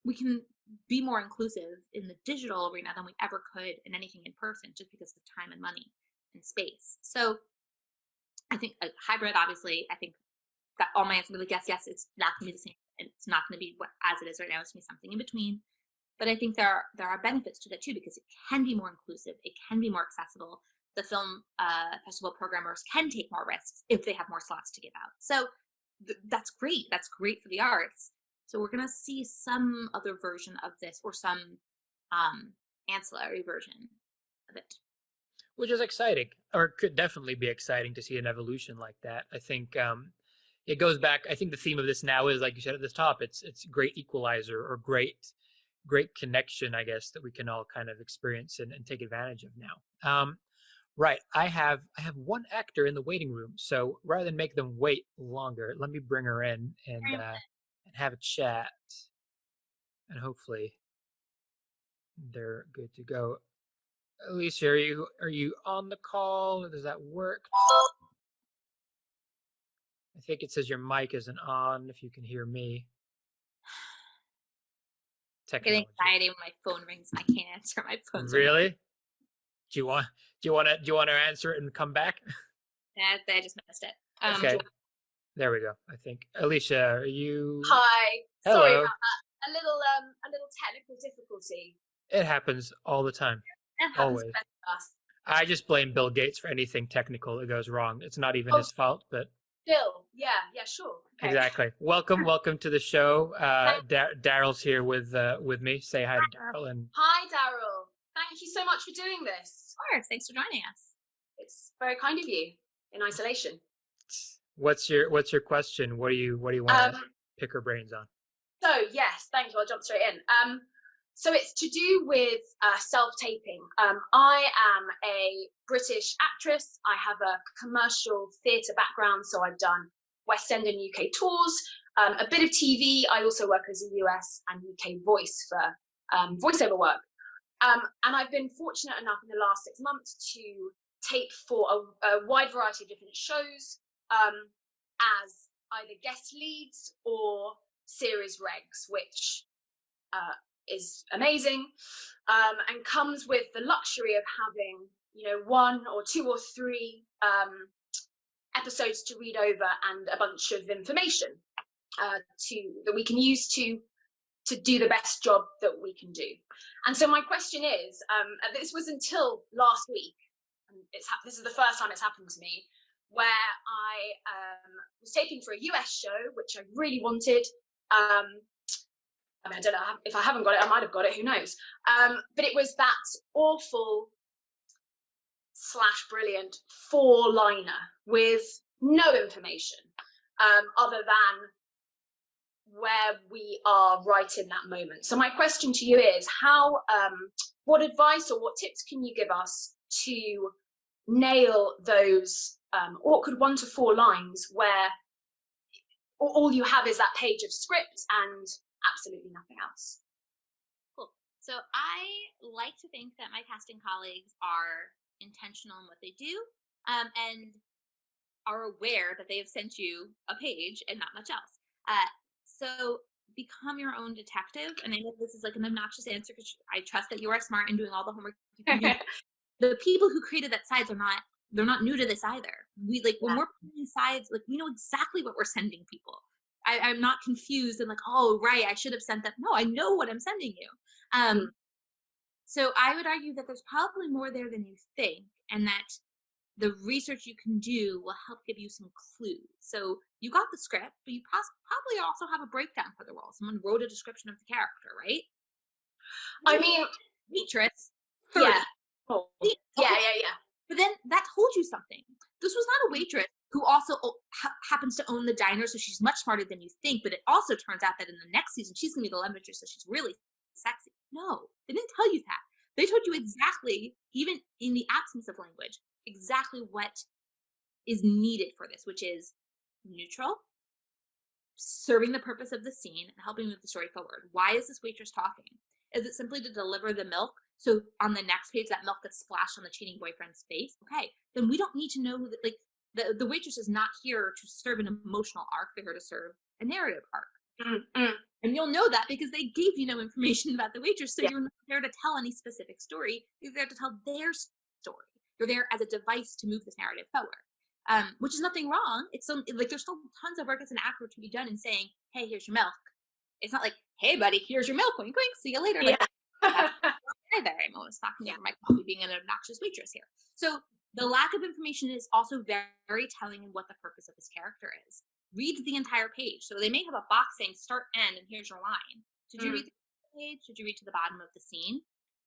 we can be more inclusive in the digital arena than we ever could in anything in person just because of time and money. and space. So I think a hybrid, obviously, I think that all my answer would be like, yes, it's not going to be the same. It's not going to be what as it is right now. It's going to be something in between. But I think there are benefits to that too, because it can be more inclusive. It can be more accessible. The film festival programmers can take more risks if they have more slots to give out. So that's great. That's great for the arts. So we're going to see some other version of this, or some ancillary version of it. Which is exciting, or could definitely be exciting to see an evolution like that. I think it goes back. I think the theme of this now is, like you said at the top, it's great equalizer, or great connection, I guess, that we can all kind of experience and take advantage of now. Right, I have one actor in the waiting room, so rather than make them wait longer, let me bring her in and have a chat, and hopefully they're good to go. Alicia, are you on the call? Does that work? I think it says your mic isn't on. If you can hear me. Technology. I get anxiety when my phone rings and I can't answer. My phone's really. Do you want to answer it and come back? Yeah, I just missed it. Okay. There we go. I think Alicia, are you? Hi. Hello. Sorry about that. A little technical difficulty. It happens all the time. Always. I just blame Bill Gates for anything technical that goes wrong. It's not even his fault, but. Bill, yeah, sure. Okay. Exactly. Welcome to the show. Daryl's here with me. Say hi to Daryl. And hi, Daryl. Thank you so much for doing this. Of course. Thanks for joining us. It's very kind of you in isolation. What's your question? What do you want to pick her brains on? So yes, thank you. I'll jump straight in. So it's to do with self-taping. I am a British actress. I have a commercial theatre background, so I've done West End and UK tours, a bit of TV. I also work as a US and UK voice for voiceover work. And I've been fortunate enough in the last 6 months to tape for a wide variety of different shows as either guest leads or series regs, which is amazing, and comes with the luxury of having, 1 or 2 or 3 episodes to read over and a bunch of information that we can use to do the best job that we can do. And so my question is, this was until last week, and this is the first time it's happened to me, where I was taping for a US show, which I really wanted. I don't know if I haven't got it, I might have got it, who knows. But it was that awful / brilliant 4-liner with no information other than where we are right in that moment. So my question to you is, what advice or what tips can you give us to nail those awkward 1 to 4 lines where all you have is that page of script and absolutely nothing else? Cool. So I like to think that my casting colleagues are intentional in what they do, and are aware that they have sent you a page and not much else. So become your own detective. And I know this is like an obnoxious answer, because I trust that you are smart and doing all the homework you can do. The people who created that sides they're not new to this either. When we're putting sides, we know exactly what we're sending people. I'm not confused and oh, right, I should have sent that. No, I know what I'm sending you. So I would argue that there's probably more there than you think, and that the research you can do will help give you some clues. So you got the script, but you probably also have a breakdown for the role. Someone wrote a description of the character, right? I mean, waitress. 30. Yeah. Oh. Yeah. But then that told you something. This was not a waitress who also happens to own the diner, so she's much smarter than you think. But it also turns out that in the next season, she's going to be the love interest, so she's really sexy. No, they didn't tell you that. They told you exactly, even in the absence of language, exactly what is needed for this, which is neutral, serving the purpose of the scene, and helping move the story forward. Why is this waitress talking? Is it simply to deliver the milk? So on the next page, that milk gets splashed on the cheating boyfriend's face. Okay, then we don't need to know that, the waitress is not here to serve an emotional arc. They're here to serve a narrative arc. Mm-hmm. And you'll know that because they gave you no information about the waitress. So you're not there to tell any specific story. You're there to tell their story. You're there as a device to move this narrative forward, which is nothing wrong. It's so like there's still tons of work as an actor to be done in saying, "Hey, here's your milk." It's not like, "Hey, buddy, here's your milk. Wink, wink. See you later." Yeah. Like, there, I'm always talking over my coffee, being an obnoxious waitress here. So the lack of information is also very, very telling in what the purpose of this character is. Read the entire page. So they may have a box saying start, end, and here's your line. Did you read the page? Did you read to the bottom of the scene?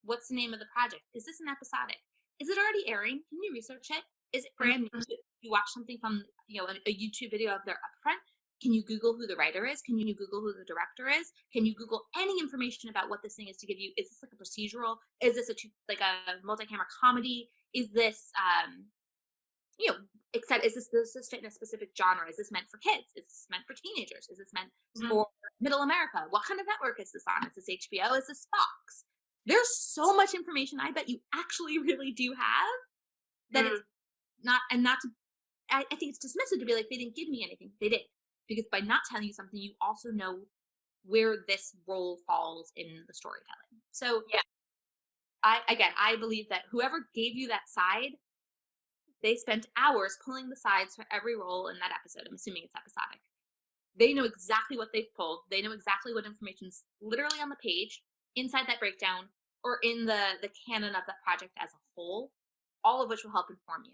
What's the name of the project? Is this an episodic? Is it already airing? Can you research it? Is it brand new? You watch something from a YouTube video of their upfront? Can you Google who the writer is? Can you Google who the director is? Can you Google any information about what this thing is to give you? Is this like a procedural? Is this a multi-camera comedy? Is this is this fit in a specific genre? Is this meant for kids? Is this meant for teenagers? Is this meant for middle America? What kind of network is this on? Is this HBO? Is this Fox? There's so much information I bet you actually really do have that it's not, and not to, I think it's dismissive to be like, they didn't give me anything. They did. Because by not telling you something, you also know where this role falls in the storytelling. So I believe that whoever gave you that side, they spent hours pulling the sides for every role in that episode. I'm assuming it's episodic. They know exactly what they've pulled. They know exactly what information's literally on the page, inside that breakdown, or in the canon of that project as a whole, all of which will help inform you.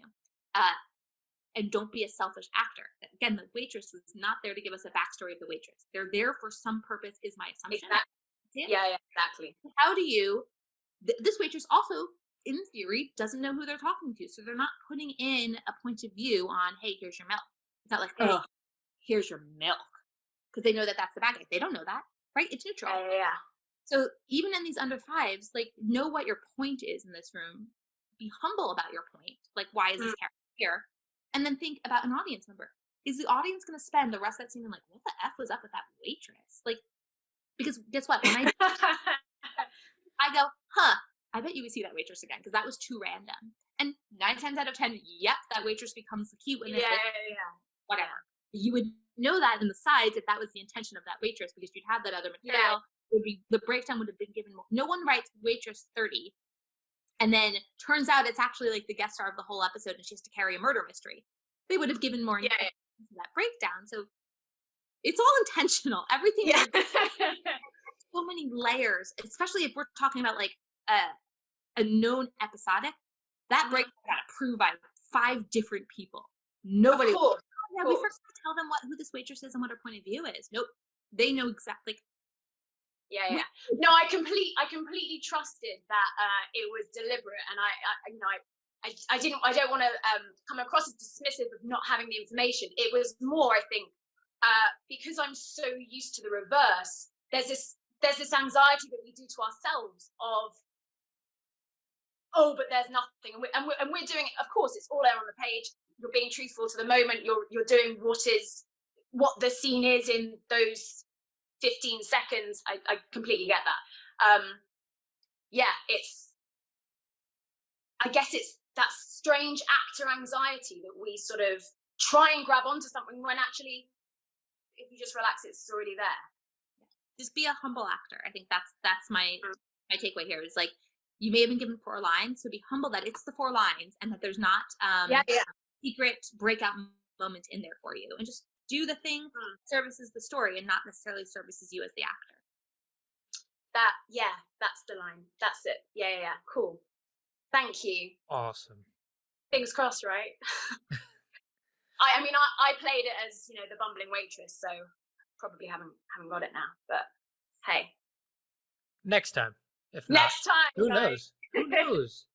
And don't be a selfish actor. Again, the waitress is not there to give us a backstory of the waitress. They're there for some purpose, is my assumption. Exactly. Yeah, exactly. How do you, this waitress also, in theory, doesn't know who they're talking to. So they're not putting in a point of view on, hey, here's your milk. It's not like, hey, here's your milk. Because they know that that's the bad guy. They don't know that, right? It's neutral. Yeah. So even in these under fives, like, know what your point is in this room. Be humble about your point. Like, why is this character here? And then think about an audience member. Is the audience going to spend the rest of that scene like, what the F was up with that waitress? Like, because guess what? When I go, I bet you would see that waitress again because that was too random. And 9 times out of 10, yep, that waitress becomes the key witness. Whatever. You would know that in the sides if that was the intention of that waitress because you'd have that other material. It would be, the breakdown would have been given more. No one writes waitress 30. And then turns out it's actually like the guest star of the whole episode and she has to carry a murder mystery. They would have given more to that breakdown. So it's all intentional. Everything. So many layers, especially if we're talking about like a known episodic. That breakdown got approved by 5 different people. Nobody. We first have to tell them who this waitress is and what her point of view is. Nope. They know exactly. No, I completely trusted that it was deliberate, and I don't want to come across as dismissive of not having the information. It was more, I think, because I'm so used to the reverse. There's this anxiety that we do to ourselves of, but there's nothing, and we're doing it. Of course, it's all there on the page. You're being truthful to the moment. You're doing what the scene is in those 15 seconds. I completely get that. I guess it's that strange actor anxiety that we sort of try and grab onto something when actually, if you just relax, it's already there. Just be a humble actor. I think that's my takeaway here is like, you may have been given 4 lines, so be humble that it's the 4 lines and that there's not secret breakout moment in there for you, and just do the thing services the story and not necessarily services you as the actor. That's the line. That's it. Yeah. Cool. Thank you. Awesome. Fingers crossed, right? I played it as, the bumbling waitress, so probably haven't got it now, but hey. Next time. If not, next time. Who knows? Who knows?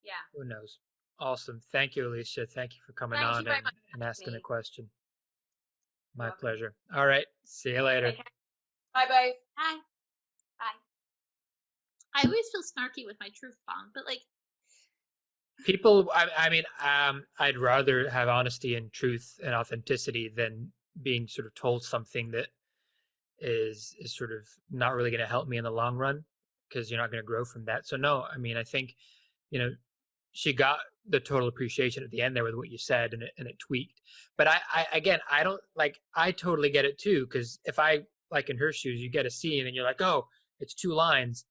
Yeah. Who knows? Awesome. Thank you, Alicia. Thank you for coming on and asking a question. My pleasure. All right. See you later. Okay. Bye, both. Bye. I always feel snarky with my truth bomb, but like people, I'd rather have honesty and truth and authenticity than being sort of told something that is sort of not really going to help me in the long run, because you're not going to grow from that. So no, I think, she got the total appreciation at the end there with what you said, and it tweaked. But I totally get it too, because if I, like in her shoes, you get a scene and you're like, oh, it's 2 lines.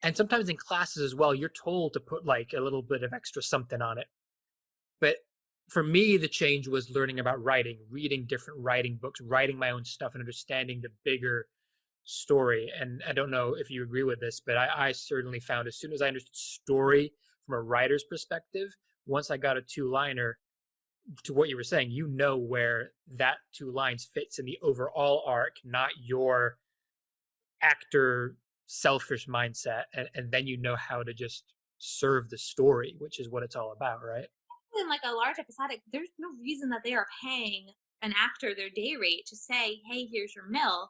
And sometimes in classes as well, you're told to put like a little bit of extra something on it. But for me, the change was learning about writing, reading different writing books, writing my own stuff, and understanding the bigger story. And I don't know if you agree with this, but I certainly found as soon as I understood story from a writer's perspective, once I got a two-liner, to what you were saying, you know where that two lines fits in the overall arc, not your actor selfish mindset. And then you know how to just serve the story, which is what it's all about, right? In like a large episodic, there's no reason that they are paying an actor their day rate to say, "Hey, here's your mill,"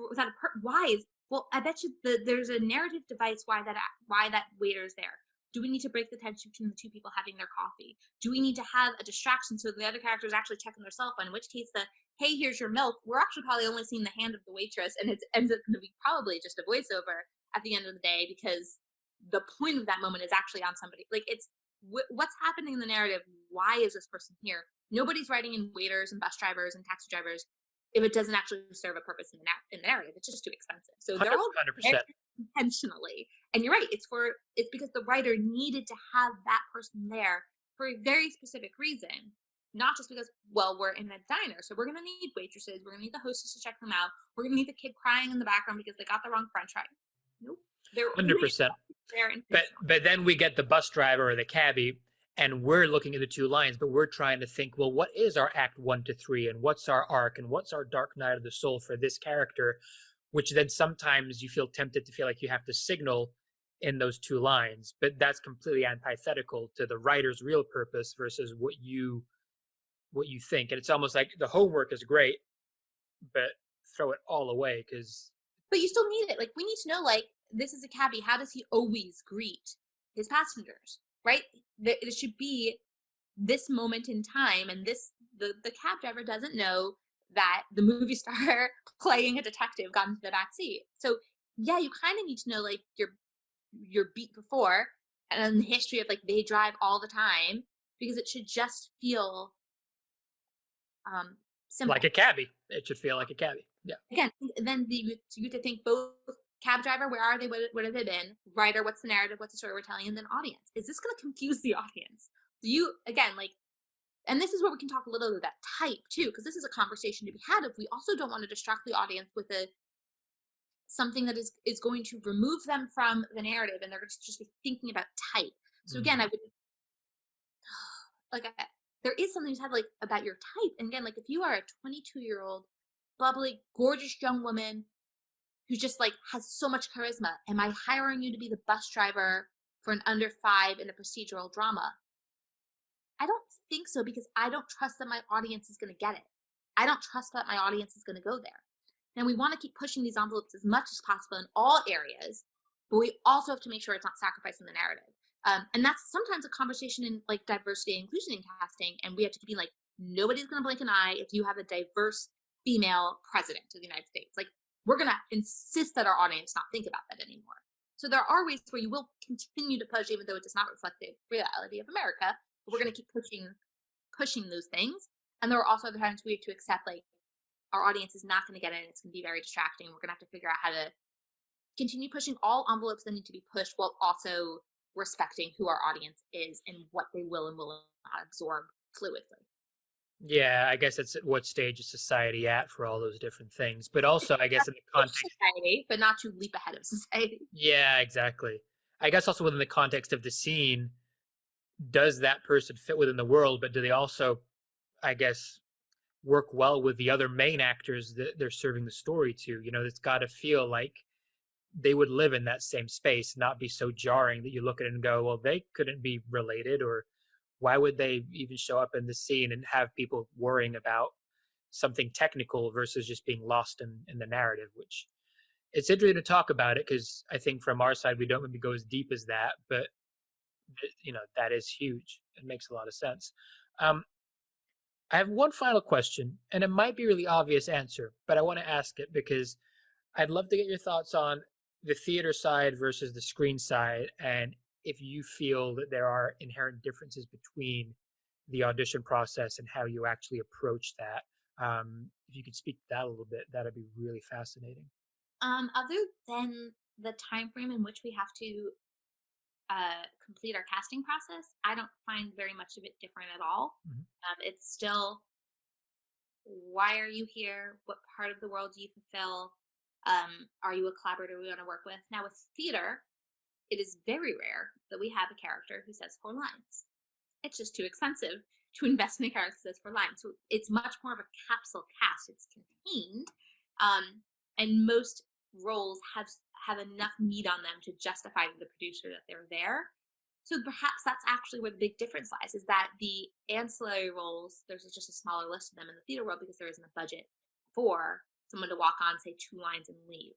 without why is well, I bet you there's a narrative device why that waiter is there. Do we need to break the tension between the two people having their coffee? Do we need to have a distraction so the other character is actually checking their cell phone? In which case, the "Hey, here's your milk," we're actually probably only seeing the hand of the waitress, and it ends up going to be probably just a voiceover at the end of the day because the point of that moment is actually on somebody. Like it's what's happening in the narrative. Why is this person here? Nobody's writing in waiters and bus drivers and taxi drivers if it doesn't actually serve a purpose in the narrative. It's just too expensive. So they're all 100%. intentionally, and you're right, it's because the writer needed to have that person there for a very specific reason, not just because, well, we're in a diner, so we're going to need waitresses, we're going to need the hostess to check them out, we're going to need the kid crying in the background because they got the wrong french fry. Nope. They're 100%. But then we get the bus driver or the cabbie, and we're looking at the two lines, but we're trying to think, well, what is our act 1 to 3, and what's our arc, and what's our dark night of the soul for this character, which then sometimes you feel tempted to feel like you have to signal in those two lines, but that's completely antithetical to the writer's real purpose versus what you think. And it's almost like the homework is great, but throw it all away because But you still need it. Like, we need to know, like, this is a cabbie. How does he always greet his passengers, right? It should be this moment in time, and the cab driver doesn't know that the movie star playing a detective got into the back seat. So yeah, you kind of need to know like your beat before and the history of like they drive all the time because it should just feel simple. like a cabbie. It should feel like a cabbie. Yeah. Again, then you have to think both cab driver, where are they? What have they been? Writer, what's the narrative? What's the story we're telling? And then audience. Is this going to confuse the audience? Do you, again, like, and this is where we can talk a little bit about type too, because this is a conversation to be had if we also don't want to distract the audience with something that is going to remove them from the narrative and they're going to just be thinking about type. So again, I would like there is something to have like about your type. And again, like if you are a 22-year-old, bubbly, gorgeous young woman who just like has so much charisma, am I hiring you to be the bus driver for an under 5 in a procedural drama? I don't think so because I don't trust that my audience is going to get it. I don't trust that my audience is going to go there. And we want to keep pushing these envelopes as much as possible in all areas, but we also have to make sure it's not sacrificing the narrative. And that's sometimes a conversation in like diversity and inclusion in casting. And we have to keep being like, nobody's going to blink an eye if you have a diverse female president of the United States. Like, we're going to insist that our audience not think about that anymore. So there are ways where you will continue to push, even though it does not reflect the reality of America. But we're going to keep pushing those things. And there are also other times we have to accept like our audience is not going to get it. And it's going to be very distracting. We're going to have to figure out how to continue pushing all envelopes that need to be pushed while also respecting who our audience is and what they will and will not absorb fluidly. Yeah, I guess it's at what stage is society at for all those different things. But also, I guess in the context, society, but not to leap ahead of society. yeah, exactly. I guess also within the context of the scene, does that person fit within the world? But do they also, I guess, work well with the other main actors that they're serving the story to? You know, it's got to feel like they would live in that same space, not be so jarring that you look at it and go, well, they couldn't be related, or why would they even show up in the scene and have people worrying about something technical versus just being lost in the narrative, which it's interesting to talk about it because I think from our side, we don't maybe go as deep as that, but you know, that is huge. It makes a lot of sense. I have one final question, and it might be a really obvious answer, but I want to ask it because I'd love to get your thoughts on the theater side versus the screen side, and if you feel that there are inherent differences between the audition process and how you actually approach that. If you could speak to that a little bit, that'd be really fascinating. Other than the time frame in which we have to complete our casting process, I don't find very much of it different at all. Mhm. It's still, why are you here? What part of the world do you fulfill? Are you a collaborator we want to work with? Now, with theater, it is very rare that we have a character who says 4 lines. It's just too expensive to invest in a character that says 4 lines. So it's much more of a capsule cast. It's contained, and most roles have enough meat on them to justify to the producer that they're there. So perhaps that's actually where the big difference lies, is that the ancillary roles, there's just a smaller list of them in the theater world because there isn't a budget for someone to walk on, say 2 lines and leave.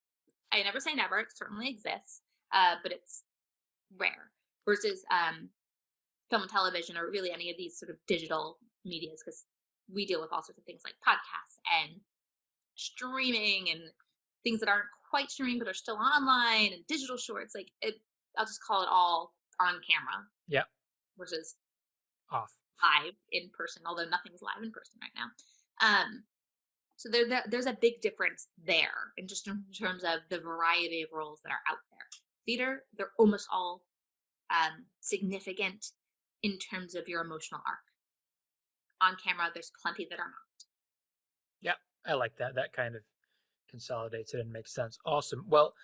I never say never, it certainly exists, but it's rare. Versus film and television, or really any of these sort of digital medias, because we deal with all sorts of things like podcasts and streaming and things that aren't quite streaming but are still online, and digital shorts. Like I'll just call it all on camera Yeah, versus off. live in person, although nothing's live in person right now. So there's a big difference there, and just in terms of the variety of roles that are out there. Theater, they're almost all significant in terms of your emotional arc. On camera, there's plenty that are not. Yeah, I like that. That kind of consolidates it and makes sense. Awesome. Well,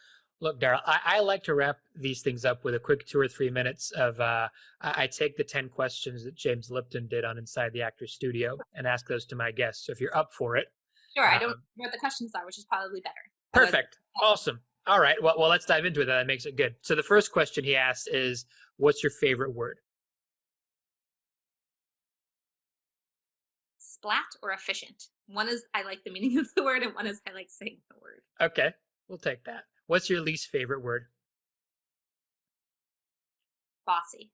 look, Daryl, I like to wrap these things up with a quick 2 or 3 minutes of, I take the 10 questions that James Lipton did on Inside the Actors Studio and ask those to my guests. So if you're up for it. Sure, I don't know what the questions are, which is probably better. Perfect. Awesome. All right. Well, let's dive into it. That makes it good. So the first question he asked is, what's your favorite word? Splat or efficient. One is I like the meaning of the word, and one is I like saying the word. Okay, we'll take that. What's your least favorite word? Bossy.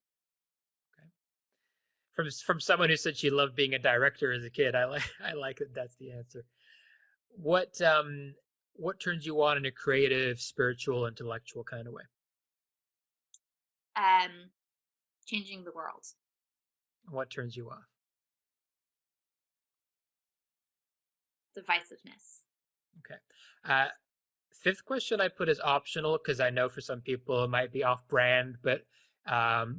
Okay. From someone who said she loved being a director as a kid, I like that. That's the answer. What turns you on in a creative, spiritual, intellectual kind of way? Changing the world. What turns you off? Divisiveness. Okay. Fifth question I put as optional because I know for some people it might be off-brand, but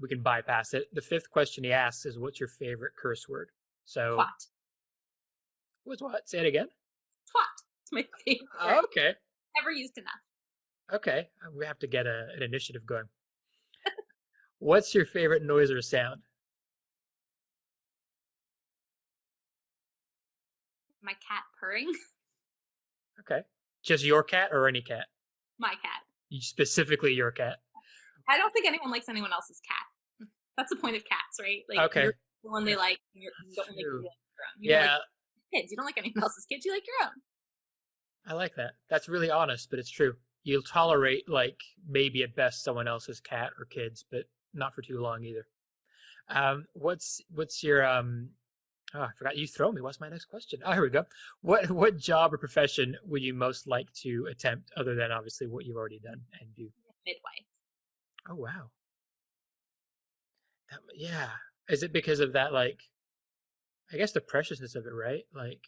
we can bypass it. The fifth question he asks is, what's your favorite curse word? So, Twat. What's what? Say it again. Twat. It's my favorite. Oh, okay. Never used enough. Okay. We have to get an initiative going. What's your favorite noise or sound? My cat purring. Okay. Just your cat or any cat? My cat. Specifically your cat. I don't think anyone likes anyone else's cat. That's the point of cats, right? Like, okay. You're the one they like. You don't like your own. You yeah. don't like kids. You don't like anyone else's kids. You like your own. I like that. That's really honest, but it's true. You'll tolerate, like, maybe at best someone else's cat or kids, but not for too long either. What's your oh, I forgot. You throw me. What's my next question? Oh, here we go. What job or profession would you most like to attempt, other than obviously what you've already done and do? Midwife. Oh wow. Yeah. Is it because of that, like, I guess the preciousness of it, right? Like,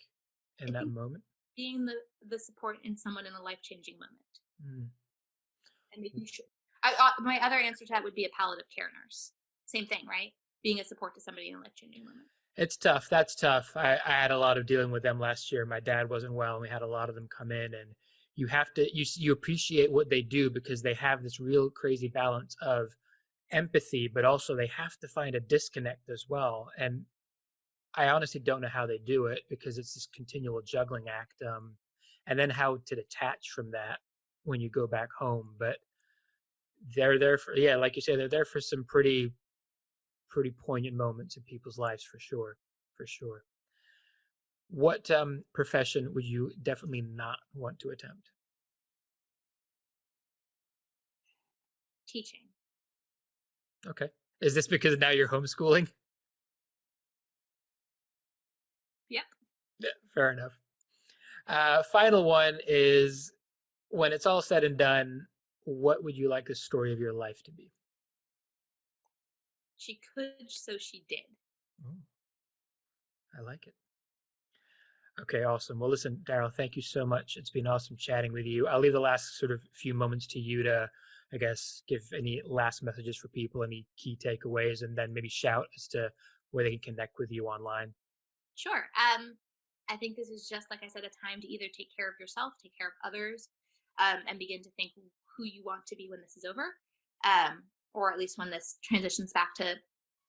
in that moment? Being the support in someone in a life-changing moment. Mm. And making sure. My other answer to that would be a palliative care nurse. Same thing, right? Being a support to somebody in a life-changing moment. It's tough. That's tough. I had a lot of dealing with them last year. My dad wasn't well, and we had a lot of them come in, and you have to, you appreciate what they do because they have this real crazy balance of empathy, but also they have to find a disconnect as well. And I honestly don't know how they do it because it's this continual juggling act. And then how to detach from that when you go back home. But they're there for, yeah, like you say, they're there for some pretty poignant moments in people's lives for sure. What profession would you definitely not want to attempt? Teaching. Okay. Is this because now you're homeschooling? Yep. Yeah, fair enough. Final one is, when it's all said and done, what would you like the story of your life to be? She could, so she did. Oh, I like it. Okay, awesome. Well, listen, Daryl, thank you so much. It's been awesome chatting with you. I'll leave the last sort of few moments to you to, I guess, give any last messages for people, any key takeaways, and then maybe shout as to where they can connect with you online. Sure. I think this is just, like I said, a time to either take care of yourself, take care of others, and begin to think who you want to be when this is over, or at least when this transitions back to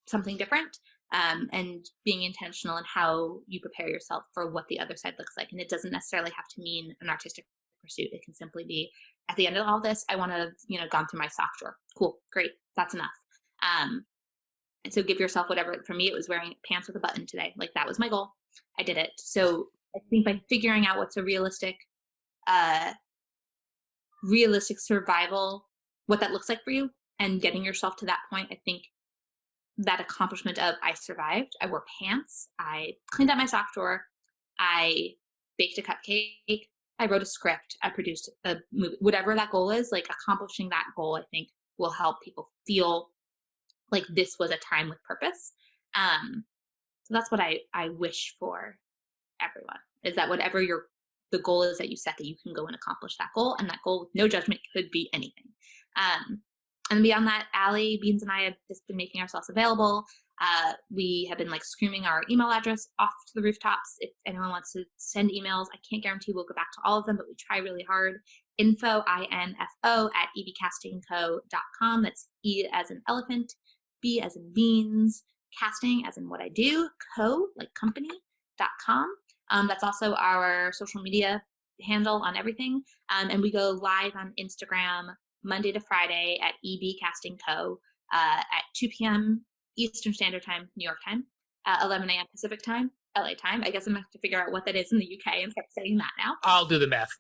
something different, and being intentional in how you prepare yourself for what the other side looks like. And it doesn't necessarily have to mean an artistic pursuit. It can simply be, at the end of all this, I want to, gone through my sock drawer. Cool, great, that's enough. And so give yourself whatever. For me, it was wearing pants with a button today. Like, that was my goal. I did it. So I think by figuring out what's a uh, realistic survival, what that looks like for you, and getting yourself to that point, I think that accomplishment of I survived, I wore pants, I cleaned out my sock drawer, I baked a cupcake, I wrote a script, I produced a movie, whatever that goal is, like accomplishing that goal, I think will help people feel like this was a time with purpose. So that's what I wish for everyone, is that whatever the goal is that you set, that you can go and accomplish that goal, and that goal with no judgment could be anything. And beyond that, Allie, Beans, and I have just been making ourselves available. We have been like screaming our email address off to the rooftops. If anyone wants to send emails, I can't guarantee we'll go back to all of them, but we try really hard. Info, INFO, at ebcastingco.com. That's E as in elephant, B as in beans, casting as in what I do, co, like company.com. That's also our social media handle on everything. And we go live on Instagram Monday to Friday at EB Casting Co. At 2 p.m. Eastern Standard Time, New York time, 11 a.m. Pacific time, LA time. I guess I'm going to have to figure out what that is in the UK and start saying that now. I'll do the math.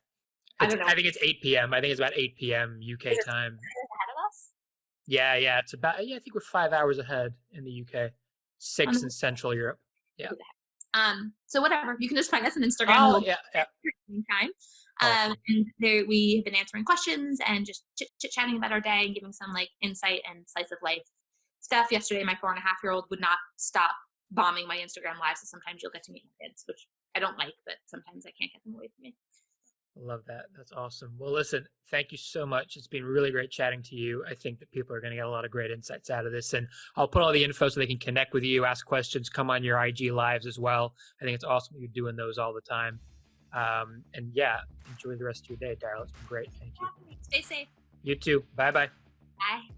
I don't know. I think it's 8 p.m. I think it's about 8 p.m. UK time. Ahead of us? Yeah, it's about, I think we're 5 hours ahead in the UK, 6 in Central Europe. Yeah. So whatever, you can just find us on Instagram. Oh, yeah. Time. Awesome. And there we have been answering questions and just chit-chatting about our day and giving some like insight and slice of life stuff. Yesterday, my 4.5-year-old would not stop bombing my Instagram live, so sometimes you'll get to meet my kids, which I don't like, but sometimes I can't get them away from me. Love that. That's awesome. Well, listen, thank you so much. It's been really great chatting to you. I think that people are going to get a lot of great insights out of this, and I'll put all the info so they can connect with you, ask questions, come on your IG lives as well. I think it's awesome that you're doing those all the time. And yeah, enjoy the rest of your day, Daryl. It's been great. Thank you. Stay safe. You too. Bye-bye. Bye.